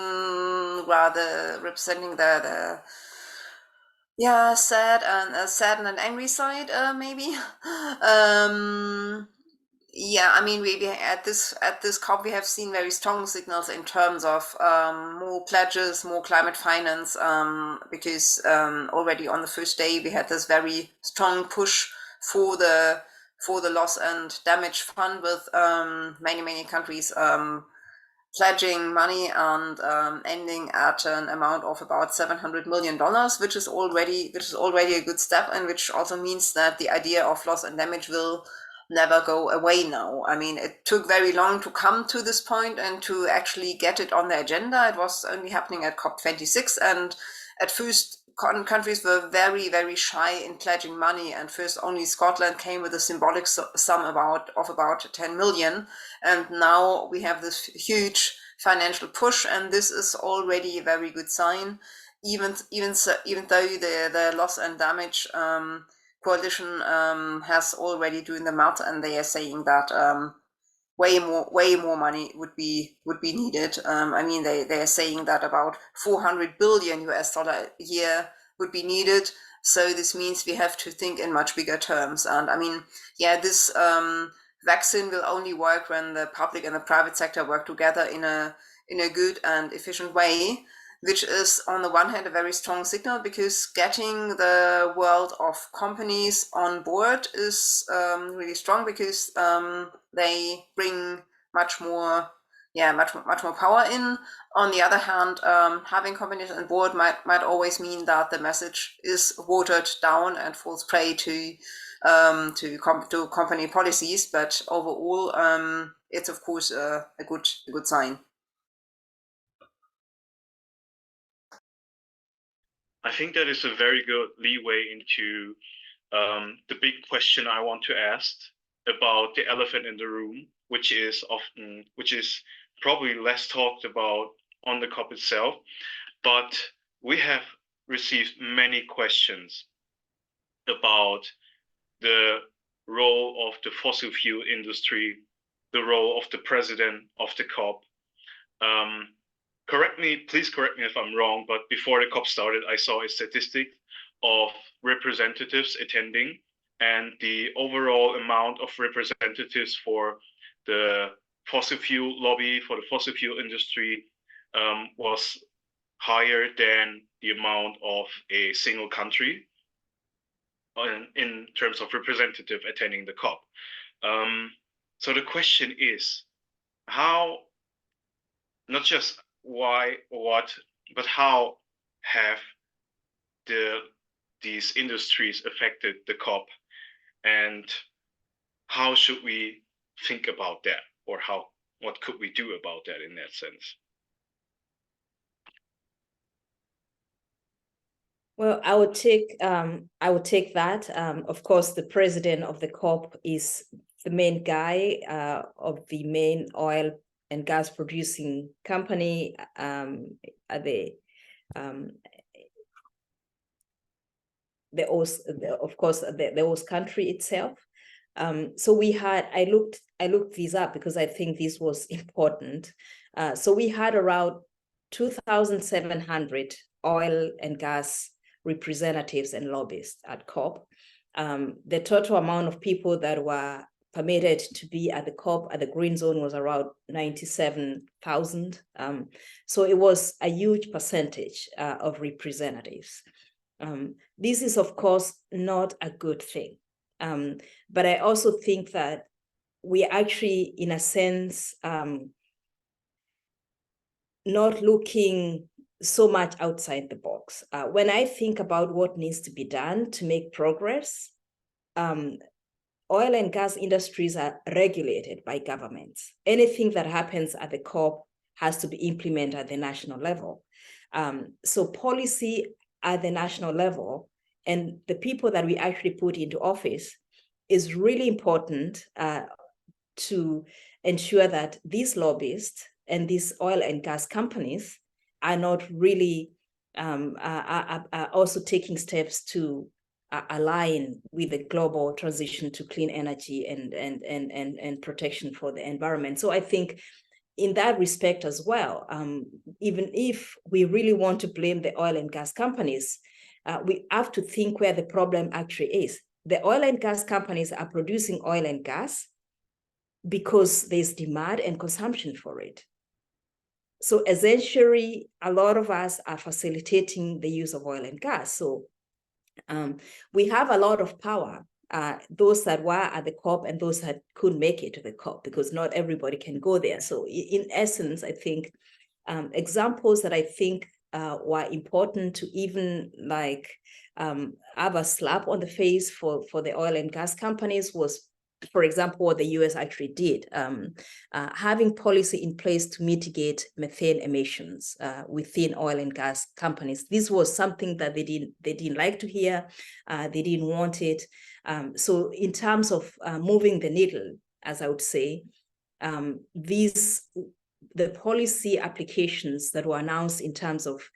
rather representing the sad and an angry side, maybe. Yeah, I mean, we at this COP we have seen very strong signals in terms of more pledges, more climate finance, because already on the first day we had this very strong push for the loss and damage fund, with many countries pledging money and ending at an amount of about $700 million, which is already a good step, and which also means that the idea of loss and damage will never go away now. I mean, it took very long to come to this point and to actually get it on the agenda. It was only happening at COP26, and at first countries were very shy in pledging money, and first only Scotland came with a symbolic sum of about 10 million, and now we have this huge financial push, and this is already a very good sign, even though the loss and damage coalition has already doing the math, and they are saying that way more money would be needed. I mean, they are saying that about $400 billion a year would be needed. So this means we have to think in much bigger terms. And I mean, yeah, this vaccine will only work when the public and the private sector work together in a good and efficient way, which is on the one hand a very strong signal, because getting the world of companies on board is really strong, because they bring much more power in. On the other hand, having companies on board might always mean that the message is watered down and falls prey to company policies. But overall, it's of course a good sign. I think that is a very good leeway into the big question I want to ask about the elephant in the room, which is probably less talked about on the COP itself, but we have received many questions about the role of the fossil fuel industry, the role of the president of the COP. Please correct me if I'm wrong, but before the COP started, I saw a statistic of representatives attending, and the overall amount of representatives for the fossil fuel lobby, for the fossil fuel industry, was higher than the amount of a single country in terms of representative attending the COP. So the question is, how not just why or what, but how have these industries affected the COP, and how should we think about that, or what could we do about that in that sense? Well, I would take that. Of course, the president of the COP is the main guy of the main oil and gas producing company the host country itself. So I looked these up because I think this was important. So we had around 2,700 oil and gas representatives and lobbyists at COP. The total amount of people that were permitted to be at the COP at the green zone was around 97,000. So it was a huge percentage of representatives. This is, of course, not a good thing. But I also think that we actually, in a sense, not looking so much outside the box. When I think about what needs to be done to make progress, oil and gas industries are regulated by governments. Anything that happens at the COP has to be implemented at the national level. So policy at the national level and the people that we actually put into office is really important to ensure that these lobbyists and these oil and gas companies are not really are also taking steps to align with the global transition to clean energy and protection for the environment. So I think in that respect as well, even if we really want to blame the oil and gas companies, we have to think where the problem actually is. The oil and gas companies are producing oil and gas because there's demand and consumption for it. So essentially, a lot of us are facilitating the use of oil and gas. So we have a lot of power, those that were at the COP and those that couldn't make it to the COP, because not everybody can go there. So in essence, I think examples that I think were important to even like have a slap on the face for the oil and gas companies was, for example, what the US actually did, having policy in place to mitigate methane emissions within oil and gas companies. This was something that they didn't like to hear. They didn't want it. So in terms of moving the needle, as I would say, the policy applications that were announced in terms of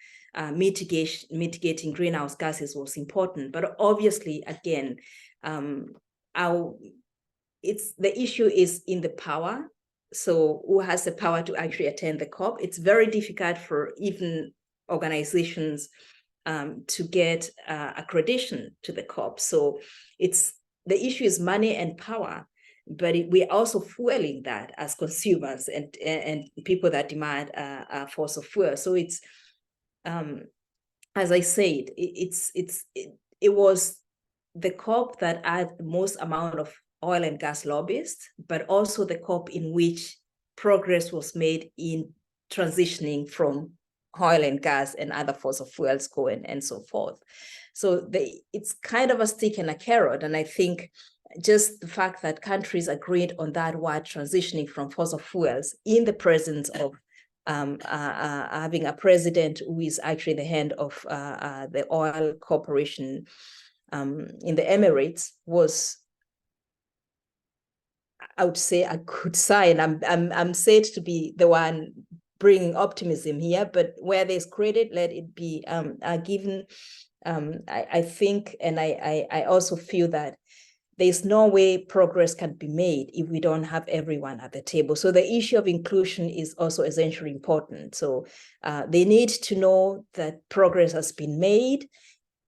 mitigating greenhouse gases was important. But obviously, again, the issue is in the power. So who has the power to actually attend the COP? It's very difficult for even organizations to get accreditation to the COP. So the issue is money and power, but we're also fueling that as consumers and people that demand fossil fuel. So it's, as I said, it was the COP that had the most amount of oil and gas lobbyists, but also the COP in which progress was made in transitioning from oil and gas and other fossil fuels going and so forth. So it's kind of a stick and a carrot. And I think just the fact that countries agreed on that word transitioning from fossil fuels in the presence of having a president who is actually the head of the oil corporation in the Emirates was, I would say, a good sign. I'm said to be the one bringing optimism here, but where there's credit, let it be given. I think, and I also feel that there's no way progress can be made if we don't have everyone at the table. So the issue of inclusion is also essentially important. So they need to know that progress has been made,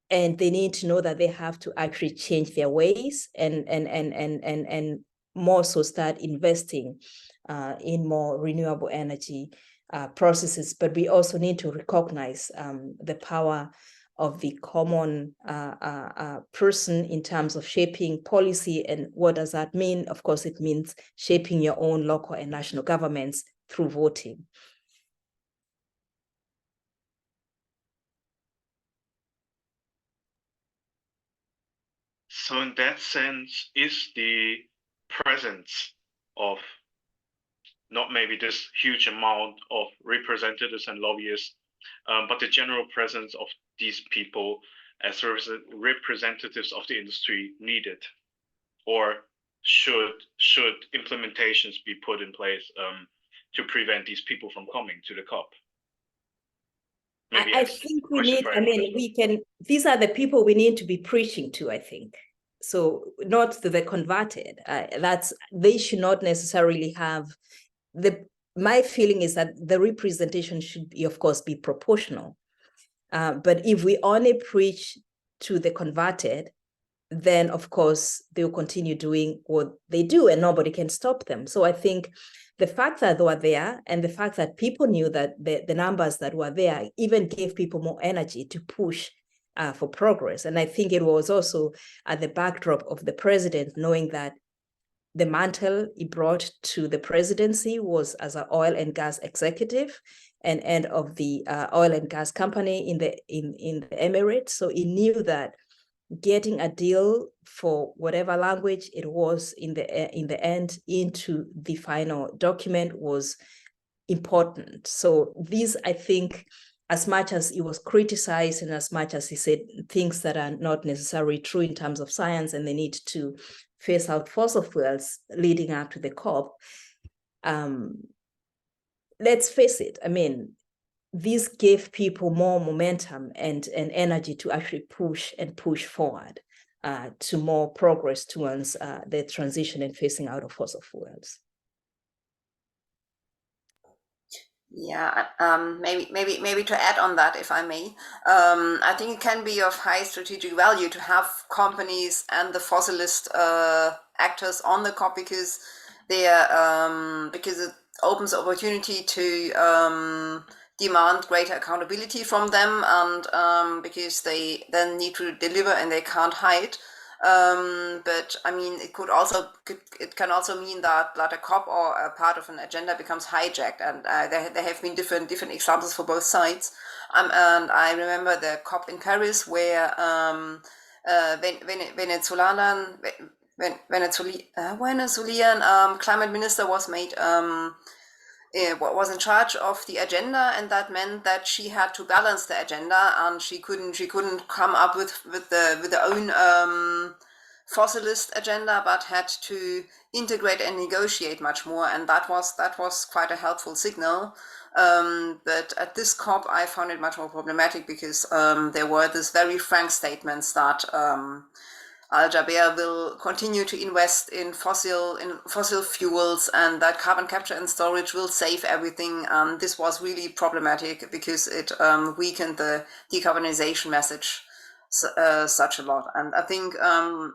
and they need to know that they have to actually change their ways and more so start investing in more renewable energy processes. But we also need to recognize the power of the common person in terms of shaping policy. And what does that mean? Of course, it means shaping your own local and national governments through voting. So in that sense, is the presence of not maybe this huge amount of representatives and lobbyists, but the general presence of these people as representatives of the industry needed, or should implementations be put in place to prevent these people from coming to the COP? I think we need, these are the people we need to be preaching to, I think. So not the converted, they should not necessarily have my feeling is that the representation should be, of course, be proportional. But if we only preach to the converted, then of course they'll continue doing what they do and nobody can stop them. So I think the fact that they were there and the fact that people knew that the numbers that were there even gave people more energy to push for progress. And I think it was also at the backdrop of the president knowing that the mantle he brought to the presidency was as an oil and gas executive and end of the oil and gas company in the Emirates. So he knew that getting a deal for whatever language it was in the end into the final document was important. So these, I think, as much as he was criticized and as much as he said things that are not necessarily true in terms of science and the need to phase out fossil fuels leading up to the COP, let's face it, I mean, this gave people more momentum and energy to actually push forward to more progress towards the transition and phasing out of fossil fuels. Yeah, maybe to add on that, if I may, I think it can be of high strategic value to have companies and the fossilist actors on the COP because it opens opportunity to demand greater accountability from them, and because they then need to deliver and they can't hide. But I mean, it can also mean that a COP or a part of an agenda becomes hijacked, and there have been different examples for both sides. And I remember the COP in Paris where Venezuelan climate minister was made was in charge of the agenda, and that meant that she had to balance the agenda, and she couldn't come up with the own fossilist agenda, but had to integrate and negotiate much more, and that was quite a helpful signal. But at this COP, I found it much more problematic because there were these very frank statements that Al Jaber will continue to invest in fossil fuels, and that carbon capture and storage will save everything. This was really problematic because it weakened the decarbonization message such a lot. And I think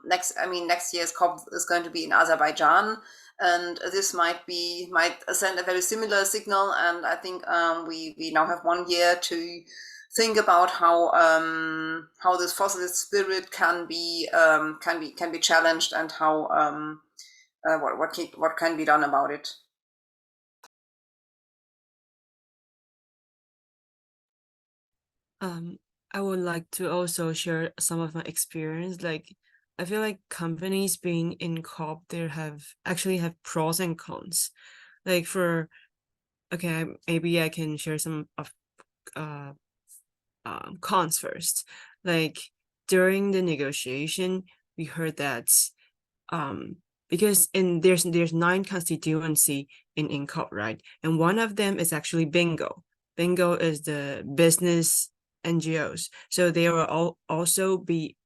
next year's COP is going to be in Azerbaijan, and this might send a very similar signal. And I think we now have 1 year to think about how this fossilist spirit can be challenged, and how what can be done about it. I would like to also share some of my experience. Like, I feel like companies being in COP, they actually have pros and cons. Like maybe I can share some of cons first. Like during the negotiation, we heard that because there's 9 constituency in COP, right? And one of them is actually bingo. Bingo is the business NGOs, so they will also be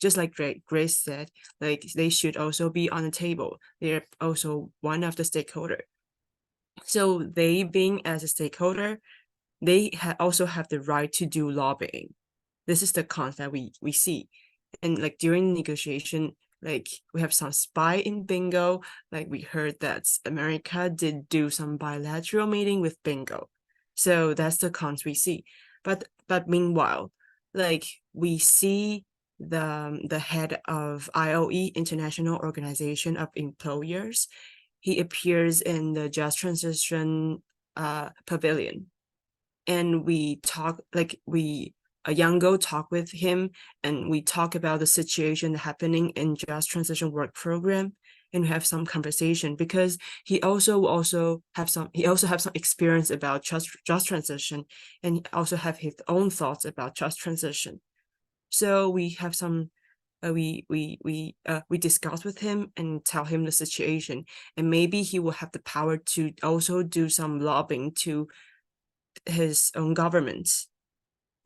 just like Grace said, like they should also be on the table. They're also one of the stakeholder. So they being as a stakeholder, they also have the right to do lobbying. This is the cons that we see. And like during negotiation, like we have some spy in bingo. Like we heard that America did do some bilateral meeting with bingo. So that's the cons we see. But meanwhile, like we see the head of IOE, International Organization of Employers, he appears in the Just Transition Pavilion. And we talk, like we Yango talk with him, and we talk about the situation happening in Just Transition Work Program, and have some conversation, because he also have some experience about just transition, and also have his own thoughts about just transition. So we have some we discuss with him and tell him the situation, and maybe he will have the power to also do some lobbying to his own government.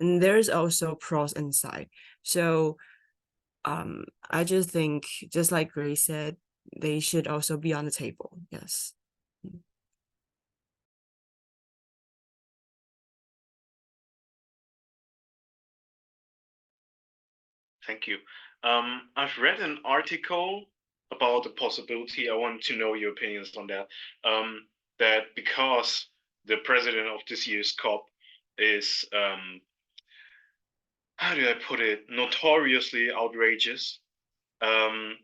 And there's also pros and side. So I just think, just like Grace said, they should also be on the table. Yes. Thank you. I've read an article about the possibility, I want to know your opinions on that, that because the president of this year's COP is, how do I put it, notoriously outrageous, that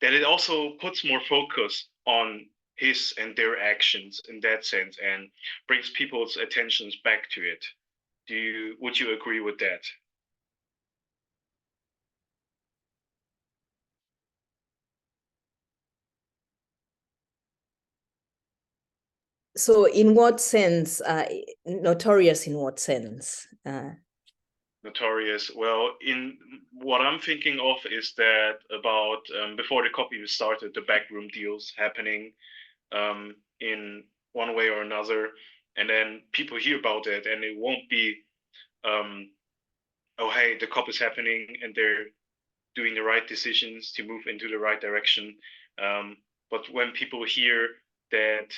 it also puts more focus on his and their actions in that sense, and brings people's attentions back to it. Would you agree with that? So in what sense, notorious in what sense? Notorious. Well, in what I'm thinking of is that about before the COP even started, the backroom deals happening in one way or another, and then people hear about it, and it won't be, oh hey, the COP is happening, and they're doing the right decisions to move into the right direction. But when people hear that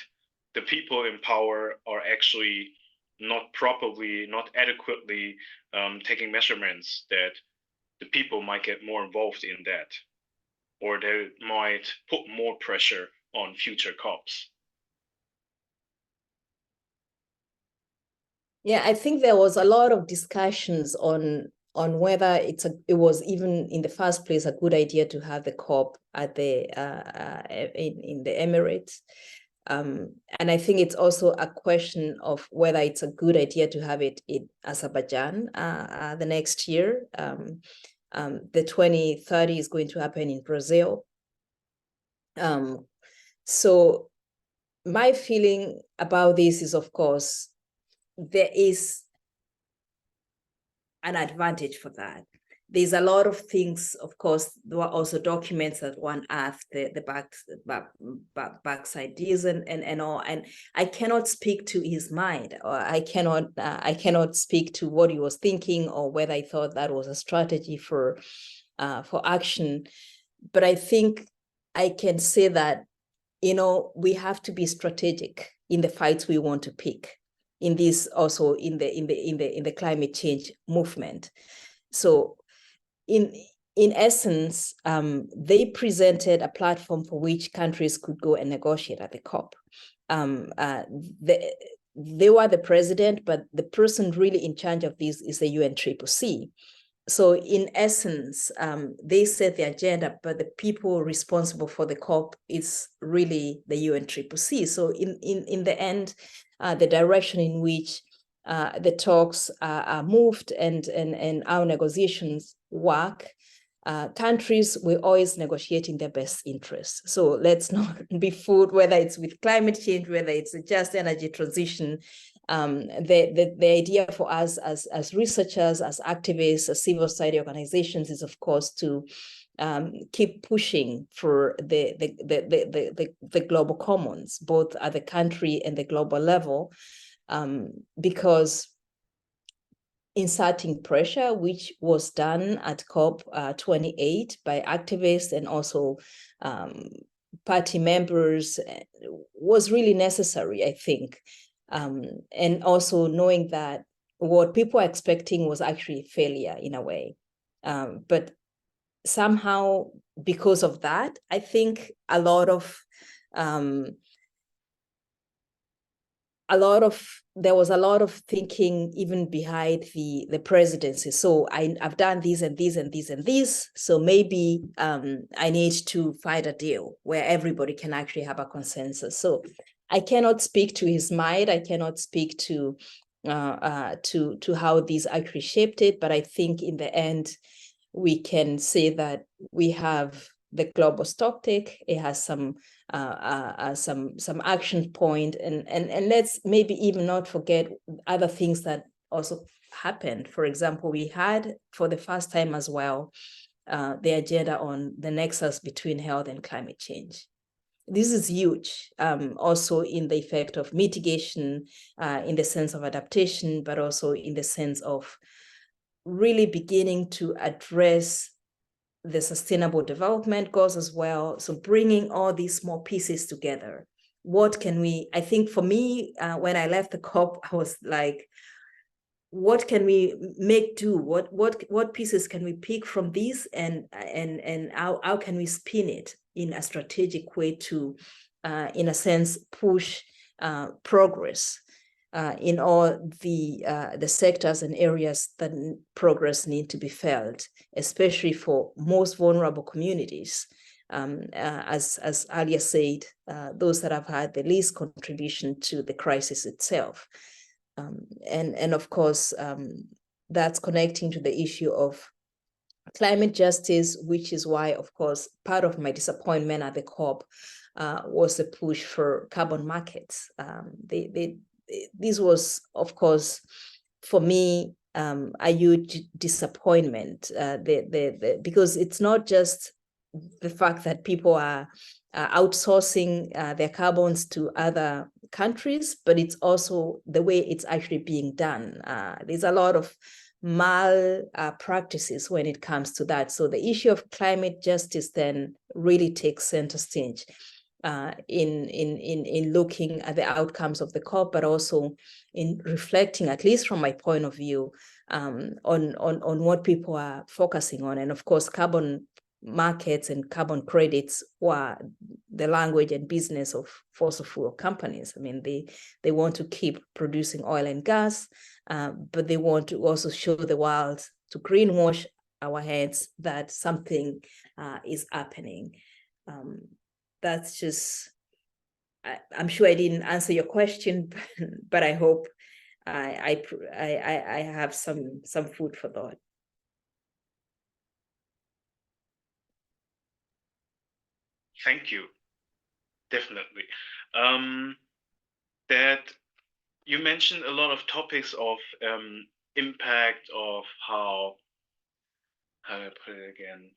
the people in power are actually not properly, not adequately taking measurements, that the people might get more involved in that, or they might put more pressure on future COPs. Yeah, I think there was a lot of discussions on whether it was even in the first place a good idea to have the COP at the in the Emirates. And I think it's also a question of whether it's a good idea to have it in Azerbaijan the next year. The 2030 is going to happen in Brazil. So my feeling about this is, of course, there is an advantage for that. There's a lot of things, of course, there were also documents that one asked the backside deals and all, and I cannot speak to his mind, or I cannot speak to what he was thinking or whether I thought that was a strategy for action. But I think I can say that, you know, we have to be strategic in the fights we want to pick in this, also in the climate change movement. So in essence, they presented a platform for which countries could go and negotiate at the COP. They were the president, but the person really in charge of this is the UNCCC. So in essence, they set the agenda, but the people responsible for the COP is really the UNCCC. So in the end, the direction in which the talks are moved and our negotiations work, countries were always negotiating their best interests. So let's not be fooled, whether it's with climate change, whether it's a just energy transition. The idea for us as researchers, as activists, as civil society organizations is, of course, to keep pushing for the global commons, both at the country and the global level, because inserting pressure, which was done at COP28 by activists and also party members, was really necessary, I think. And also knowing that what people are expecting was actually failure in a way. But somehow, because of that, I think there was a lot of thinking even behind the presidency. So I've done this and this and this and this. So maybe I need to find a deal where everybody can actually have a consensus. So I cannot speak to his mind. I cannot speak to to how these actually shaped it. But I think in the end, we can say that we have the global stocktake. It has some action point, and let's maybe even not forget other things that also happened. For example, we had for the first time as well the agenda on the nexus between health and climate change. This is huge, also in the effect of mitigation, in the sense of adaptation, but also in the sense of really beginning to address the sustainable development goals as well. So bringing all these small pieces together. What can we, I think for me, when I left the COP, I was like, what can we make do? What pieces can we pick from these, and how can we spin it in a strategic way to, in a sense, push progress in all the sectors and areas that progress need to be felt, especially for most vulnerable communities. As Alia said, those that have had the least contribution to the crisis itself. And of course, that's connecting to the issue of climate justice, which is why, of course, part of my disappointment at the COP was the push for carbon markets. This was, of course, for me, a huge disappointment, because it's not just the fact that people are outsourcing their carbons to other countries, but it's also the way it's actually being done. There's a lot of practices when it comes to that. So the issue of climate justice then really takes center stage in looking at the outcomes of the COP, but also in reflecting, at least from my point of view, on what people are focusing on. And of course, carbon markets and carbon credits were the language and business of fossil fuel companies. I mean, they want to keep producing oil and gas, but they want to also show the world, to greenwash our heads, that something is happening. That's just, I'm sure I didn't answer your question, but I hope I have some food for thought. Thank you. Definitely. That you mentioned a lot of topics of impact of how do I put it again?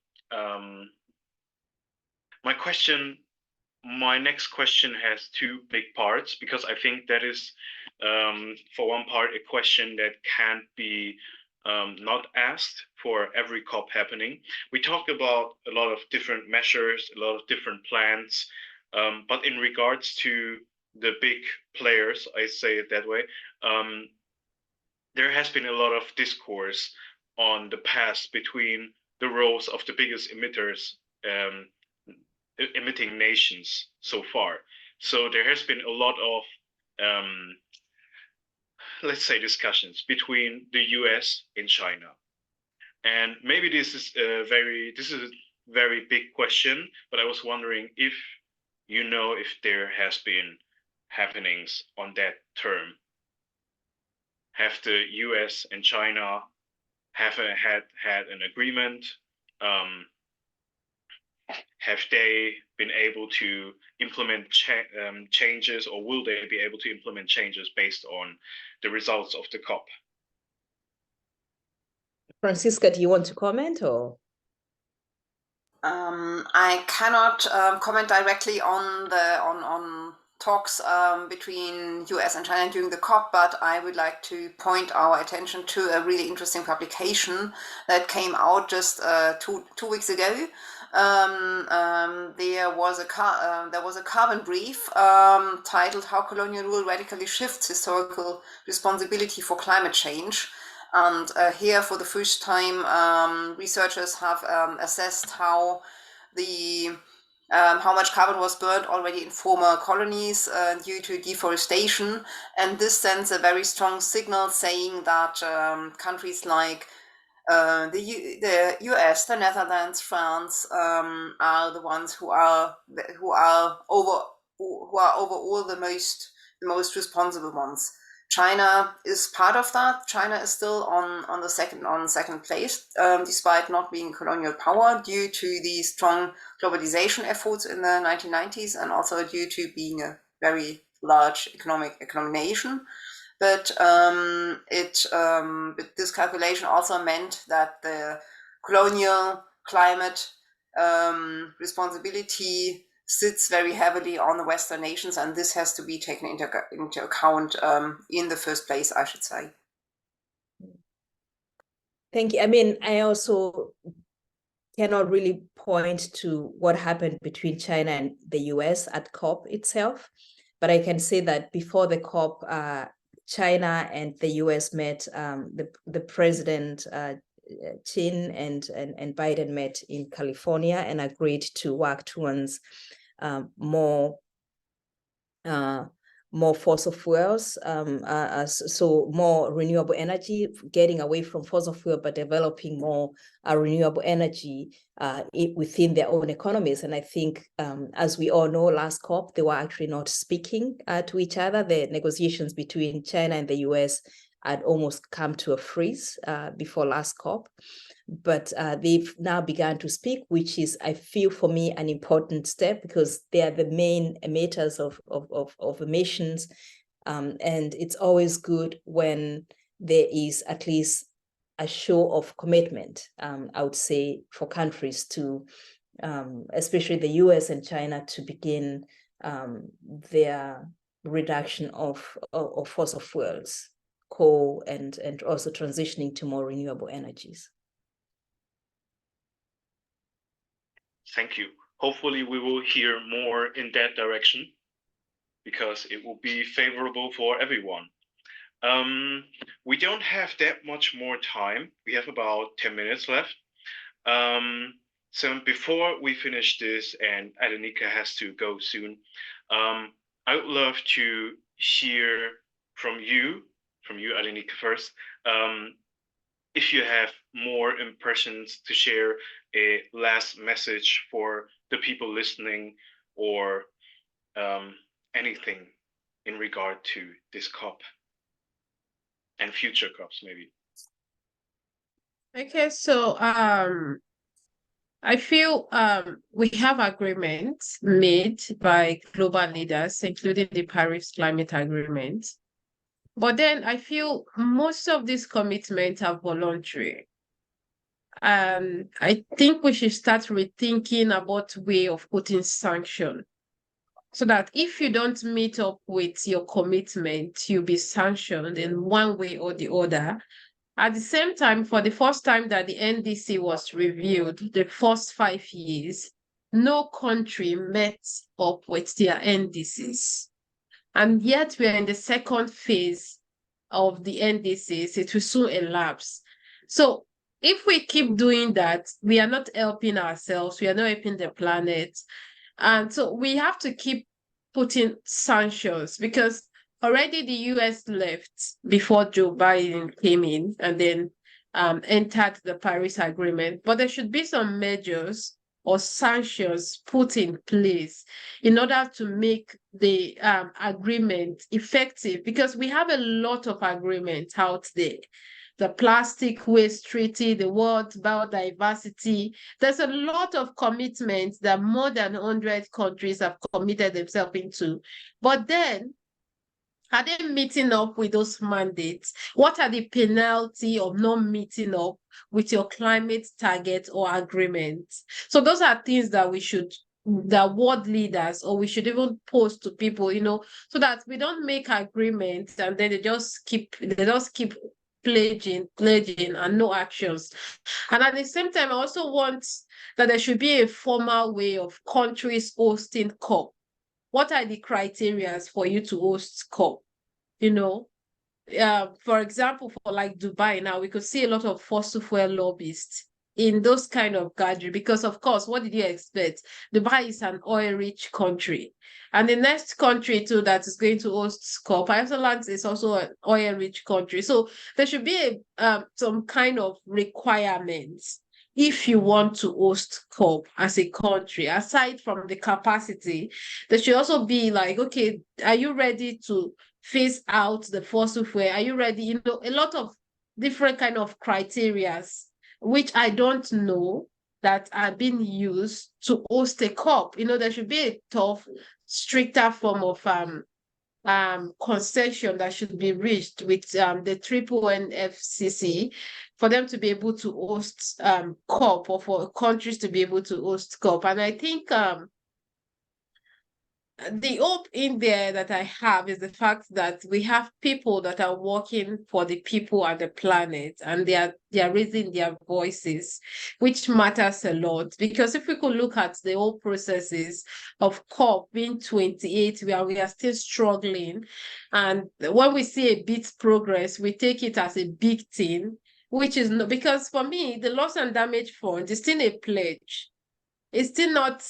My next question has two big parts, because I think that is, for one part, a question that can't be not asked for every COP happening. We talked about a lot of different measures, a lot of different plans, but in regards to the big players, I say it that way, there has been a lot of discourse on the past between the roles of the biggest emitters, emitting nations so far. So there has been a lot of, let's say, discussions between the US and China. And maybe this is a very big question, but I was wondering if you know if there has been happenings on that term. Have the US and China had an agreement? Have they been able to implement changes, or will they be able to implement changes based on the results of the COP? Francisca, do you want to comment, or? I cannot comment directly on talks between US and China during the COP, but I would like to point our attention to a really interesting publication that came out just 2 weeks ago. There was a carbon brief titled "How Colonial Rule Radically Shifts Historical Responsibility for Climate Change." And here, for the first time, researchers have assessed how much carbon was burned already in former colonies due to deforestation, and this sends a very strong signal saying that countries like the US, the Netherlands, France are the ones who are overall the most responsible ones. China is part of that. China is still on second place, despite not being a colonial power, due to the strong globalization efforts in the 1990s, and also due to being a very large economic nation. But this calculation also meant that the colonial climate responsibility sits very heavily on the Western nations, and this has to be taken into account in the first place, I should say. Thank you. I mean, I also cannot really point to what happened between China and the US at COP itself, but I can say that before the COP, China and the US met. The president Chin and Biden met in California and agreed to work towards more fossil fuels, so more renewable energy, getting away from fossil fuel, but developing more renewable energy within their own economies. And I think, as we all know, last COP, they were actually not speaking to each other. The negotiations between China and the US had almost come to a freeze before last COP. But they've now begun to speak, which is, I feel, for me, an important step, because they are the main emitters of emissions. And it's always good when there is at least a show of commitment, I would say, for countries to, especially the US and China, to begin their reduction of fossil fuels, coal, and also transitioning to more renewable energies. Thank you. Hopefully we will hear more in that direction, because it will be favorable for everyone. We don't have that much more time. We have about 10 minutes left. So before we finish this, and Adenika has to go soon, I would love to hear from you, Adenika, first. If you have more impressions to share, a last message for the people listening, or anything in regard to this COP and future COPs, maybe. Okay, so I feel we have agreements made by global leaders, including the Paris Climate Agreement. But then I feel most of these commitments are voluntary. I think we should start rethinking about way of putting sanction, so that if you don't meet up with your commitment, you'll be sanctioned in one way or the other. At the same time, for the first time that the NDC was reviewed, the first 5 years, no country met up with their NDCs. And yet we are in the second phase of the NDCs. It will soon elapse. So if we keep doing that, we are not helping ourselves. We are not helping the planet. And so we have to keep putting sanctions, because already the US left before Joe Biden came in and then entered the Paris Agreement. But there should be some measures or sanctions put in place in order to make the agreement effective, because we have a lot of agreements out there. The Plastic Waste Treaty, the World Biodiversity. There's a lot of commitments that more than 100 countries have committed themselves into. But then, are they meeting up with those mandates? What are the penalties of not meeting up with your climate target or agreements? So those are things that we should, the world leaders, or we should even post to people, so that we don't make agreements and then they just keep pledging and no actions. And at the same time, I also want that there should be a formal way of countries hosting COP. What are the criteria for you to host COP? For example, for like Dubai now, we could see a lot of fossil fuel lobbyists in those kind of gatherings, because of course, what did you expect? Dubai is an oil-rich country. And the next country too that is going to host COP, Ireland, is also an oil-rich country. So there should be some kind of requirements if you want to host COP as a country. Aside from the capacity, there should also be like, okay, are you ready to phase out the fossil fuel? Are you ready? You know, a lot of different kind of criterias, which I don't know, that are being used to host a COP. You know, there should be a tough, stricter form of concession that should be reached with the NFCC for them to be able to host COP, or for countries to be able to host COP. And I think the hope in there that I have is the fact that we have people that are working for the people and the planet, and they are raising their voices, which matters a lot. Because if we could look at the whole processes of COP being 28, where we are still struggling, and when we see a bit progress, we take it as a big thing, which is not, because for me, the loss and damage fund is still a pledge. It's still not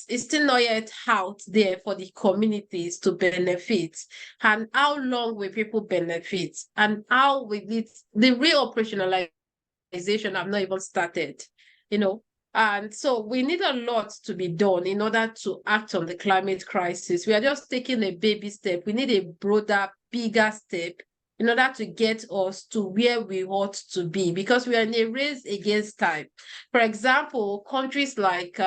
yet out there for the communities to benefit. And how long will people benefit? And how will it, the real operationalization have not even started, you know? And so we need a lot to be done in order to act on the climate crisis. We are just taking a baby step. We need a broader, bigger step in order to get us to where we ought to be, because we are in a race against time. For example, countries like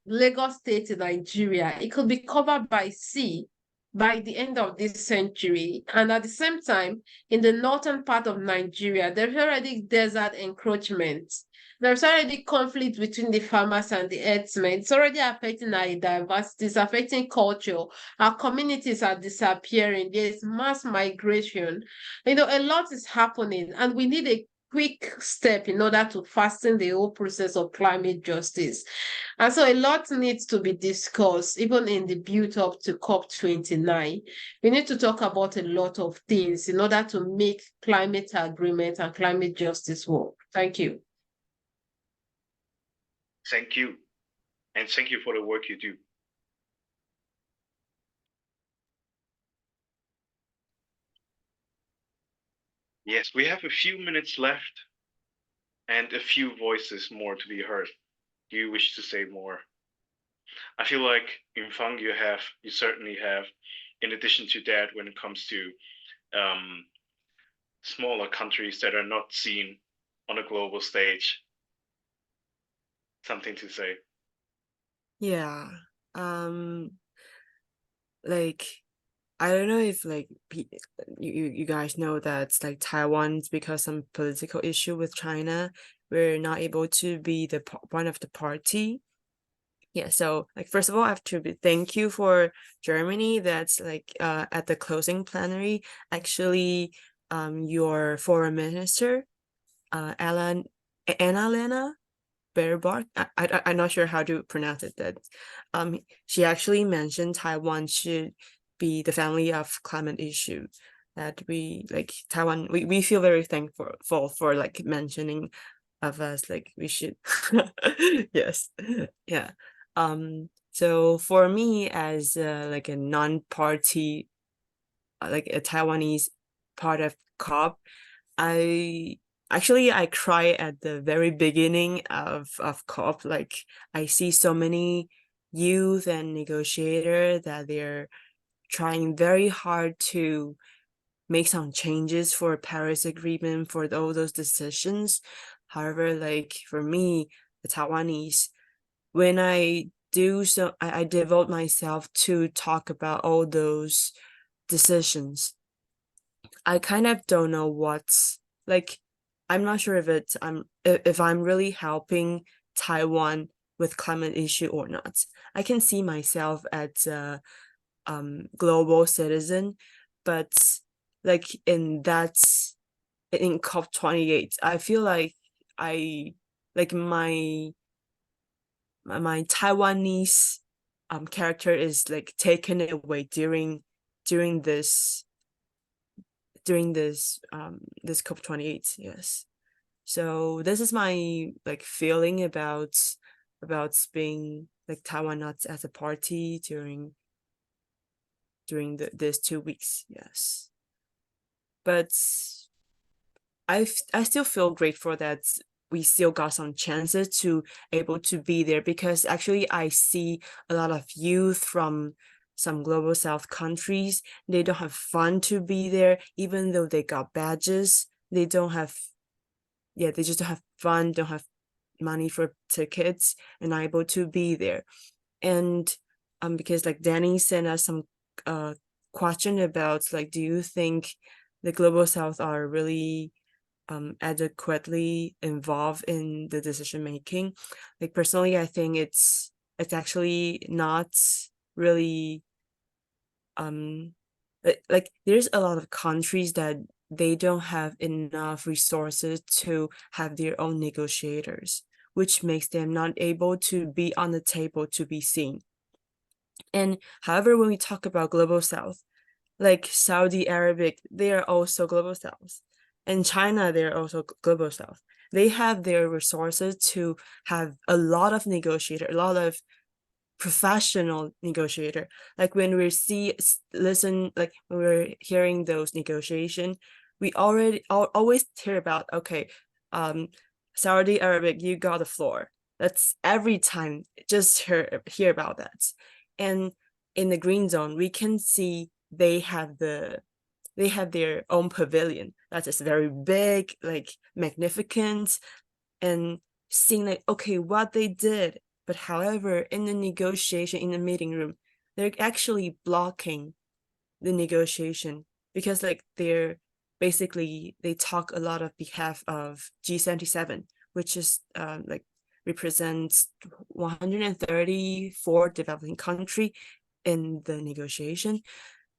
Lagos State in Nigeria, it could be covered by sea by the end of this century. And at the same time, in the northern part of Nigeria, there's already desert encroachment. There's already conflict between the farmers and the herdsmen. It's already affecting our diversity, it's affecting culture. Our communities are disappearing. There's mass migration. You know, a lot is happening, and we need a quick step in order to fasten the whole process of climate justice. And so a lot needs to be discussed, even in the build up to COP29. We need to talk about a lot of things in order to make climate agreement and climate justice work. Thank you. Thank you. And thank you for the work you do. Yes, we have a few minutes left and a few voices more to be heard. Do you wish to say more? I feel like in Fang you certainly have, in addition to that, when it comes to smaller countries that are not seen on a global stage, something to say. Yeah. Like, I don't know if like you guys know that like Taiwan's because some political issue with China, we're not able to be the one of the party. Yeah, so like first of all, I have to thank you for Germany. That's like at the closing plenary, actually, your foreign minister, Annalena Baerbock, I'm not sure how to pronounce it. That she actually mentioned Taiwan should be the family of climate issue. That we like Taiwan. We feel very thankful for like mentioning of us. Like we should. Yes. Yeah. So for me as like a non-party, like a Taiwanese part of COP, I cry at the very beginning of COP. Like I see so many youth and negotiator that they're trying very hard to make some changes for Paris Agreement, for all those decisions. However, like for me, the Taiwanese, when I do so, I devote myself to talk about all those decisions. I kind of don't know what's like. I'm not sure if I'm really helping Taiwan with climate issue or not. I can see myself as a global citizen, but like in COP28, I feel like my Taiwanese character is like taken away during this COP28. Yes, so this is my like feeling about being like Taiwan not as a party during these 2 weeks. Yes, but I still feel grateful that we still got some chances to able to be there, because actually I see a lot of youth from some global south countries, they don't have fun to be there, even though they got badges. They don't have, they just don't have fun, don't have money for tickets, and are able to be there. And because like Danny sent us some question about like, do you think the global south are really adequately involved in the decision making? Like personally, I think it's actually not really like there's a lot of countries that they don't have enough resources to have their own negotiators, which makes them not able to be on the table to be seen. And however, when we talk about global south, like Saudi Arabic, they are also global south, and China, they're also global south. They have their resources to have a lot of negotiator, a lot of professional negotiator. Like when we listen, like when we're hearing those negotiation, we always hear about, okay, Saudi Arabic, you got the floor. That's every time, just hear about that. And in the green zone, we can see they have their own pavilion that is very big, like magnificent, and seeing like, okay, what they did. But however, in the negotiation, in the meeting room, they're actually blocking the negotiation because like they talk a lot of behalf of G77, which is like represents 134 developing country in the negotiation,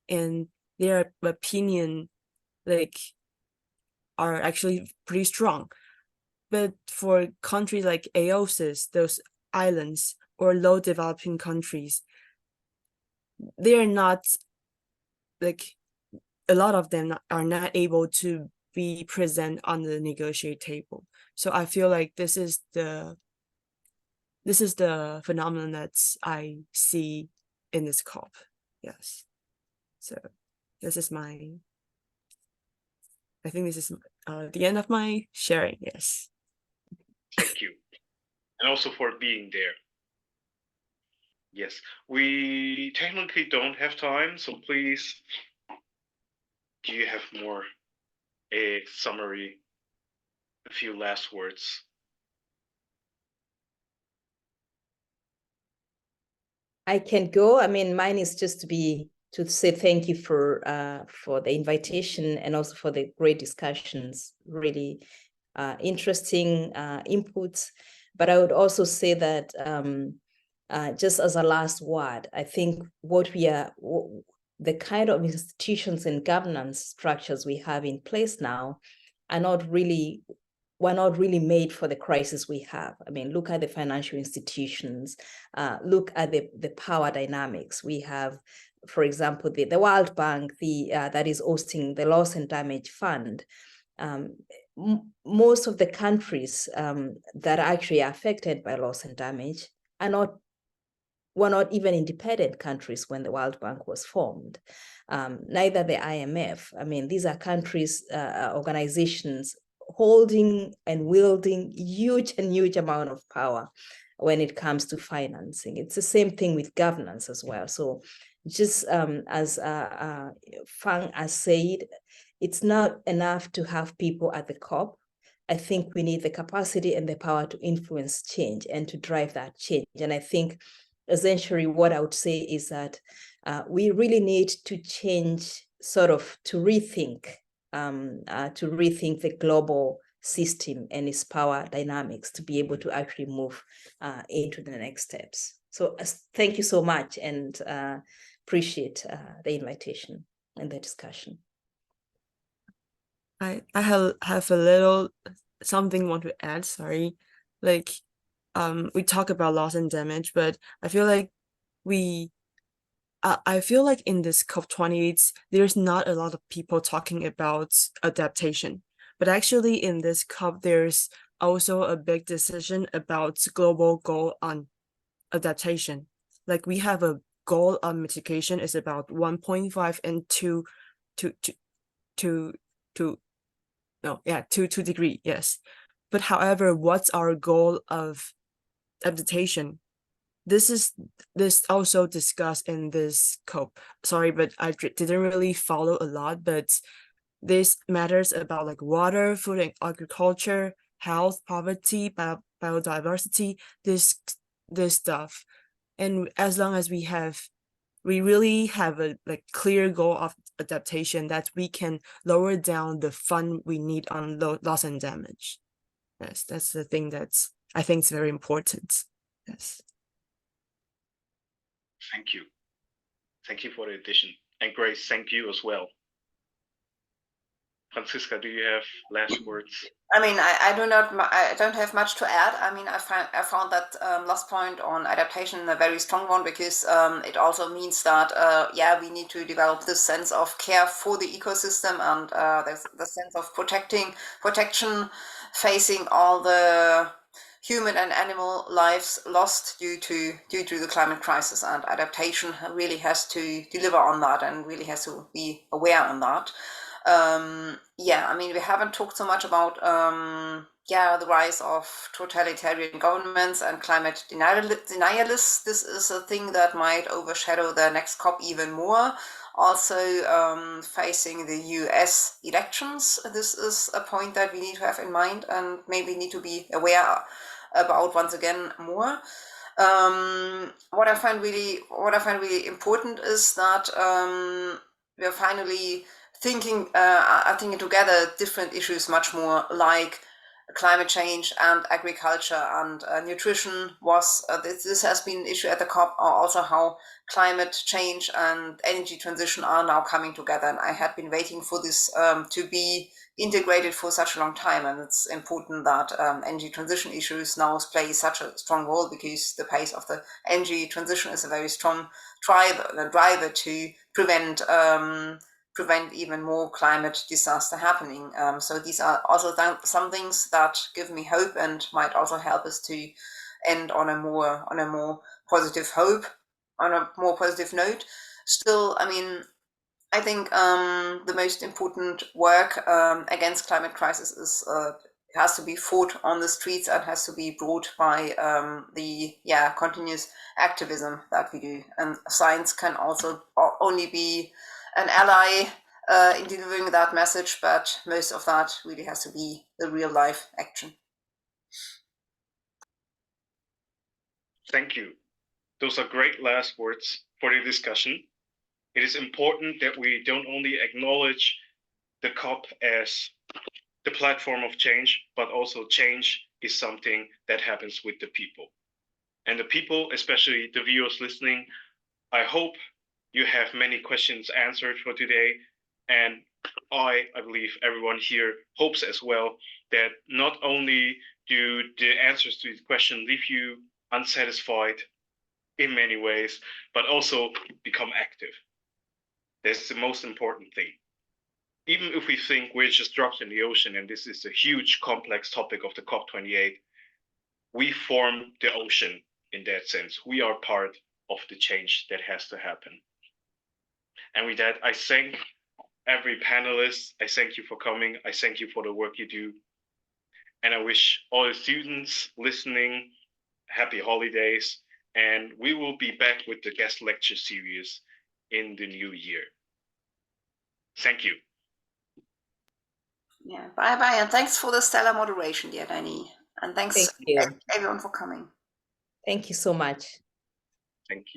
and their opinion like are actually pretty strong. But for countries like AOSIS, those islands or low developing countries, they are not, like a lot of them are not able to be present on the negotiate table. So I feel like this is the phenomenon that I see in this COP. Yes. So this is I think this is the end of my sharing. Yes. Thank you. And also for being there. Yes, we technically don't have time, so please, do you have a summary, a few last words? I can go. I mean, mine is just to say thank you for the invitation and also for the great discussions, really interesting inputs. But I would also say that just as a last word, I think the kind of institutions and governance structures we have in place now are not really made for the crisis we have. I mean, look at the financial institutions, look at the power dynamics. We have, for example, the World Bank, that is hosting the Loss and Damage Fund. Most of the countries that are actually affected by loss and damage were not even independent countries when the World Bank was formed. Neither the IMF. I mean, these are countries, organizations holding and wielding huge amount of power when it comes to financing. It's the same thing with governance as well. So just as Fang has said, it's not enough to have people at the COP. I think we need the capacity and the power to influence change and to drive that change. And I think essentially what I would say is that we really need to change, sort of to rethink the global system and its power dynamics to be able to actually move into the next steps. So thank you so much, and appreciate the invitation and the discussion. I have a little something want to add, sorry. Like we talk about loss and damage, but I feel like I feel like in this COP28, there's not a lot of people talking about adaptation. But actually in this COP, there's also a big decision about global goal on adaptation. Like we have a goal on mitigation is about 1.5 and 2 degree, yes. But however, what's our goal of adaptation? this also discussed in this COP. Sorry, but I didn't really follow a lot, but this matters about like water, food and agriculture, health, poverty, biodiversity, this stuff. And as long as we really have a like clear goal of adaptation, that we can lower down the fund we need on loss and damage. Yes, that's the thing that's I think is very important. Yes. Thank you. Thank you for the addition. And Grace, thank you as well. Franziska, do you have last words? I mean, I don't have much to add. I mean, I found that last point on adaptation a very strong one, because it also means that yeah, we need to develop this sense of care for the ecosystem, and there's the sense of protection, facing all the human and animal lives lost due to the climate crisis, and adaptation really has to deliver on that and really has to be aware on that. Yeah, I mean, we haven't talked so much about yeah, the rise of totalitarian governments and climate denialists. This is a thing that might overshadow the next COP even more. Also, facing the US elections, this is a point that we need to have in mind and maybe need to be aware about once again more. What I find really important is that we're finally thinking together different issues much more, like climate change and agriculture and nutrition was this has been an issue at the COP, also how climate change and energy transition are now coming together, and I had been waiting for this to be integrated for such a long time, and it's important that energy transition issues now play such a strong role, because the pace of the energy transition is a very strong driver to prevent even more climate disaster happening. So these are also some things that give me hope and might also help us to end on a more positive note. Still, I mean, I think the most important work against climate crisis has to be fought on the streets and has to be brought by the continuous activism that we do. And science can also only be an ally in delivering that message, but most of that really has to be the real life action. Thank you. Those are great last words for the discussion. It is important that we don't only acknowledge the COP as the platform of change, but also change is something that happens with the people. And the people, especially the viewers listening, I hope you have many questions answered for today. And I believe everyone here hopes as well that not only do the answers to this question leave you unsatisfied in many ways, but also become active. That's the most important thing. Even if we think we're just drops in the ocean and this is a huge complex topic of the COP28, we form the ocean in that sense. We are part of the change that has to happen. And with that, I thank every panelist. I thank you for coming. I thank you for the work you do. And I wish all the students listening happy holidays. And we will be back with the guest lecture series in the new year. Thank you. Yeah, bye-bye, and thanks for the stellar moderation, dear Danny. And thanks Thank you. everyone for coming. Thank you so much. Thank you.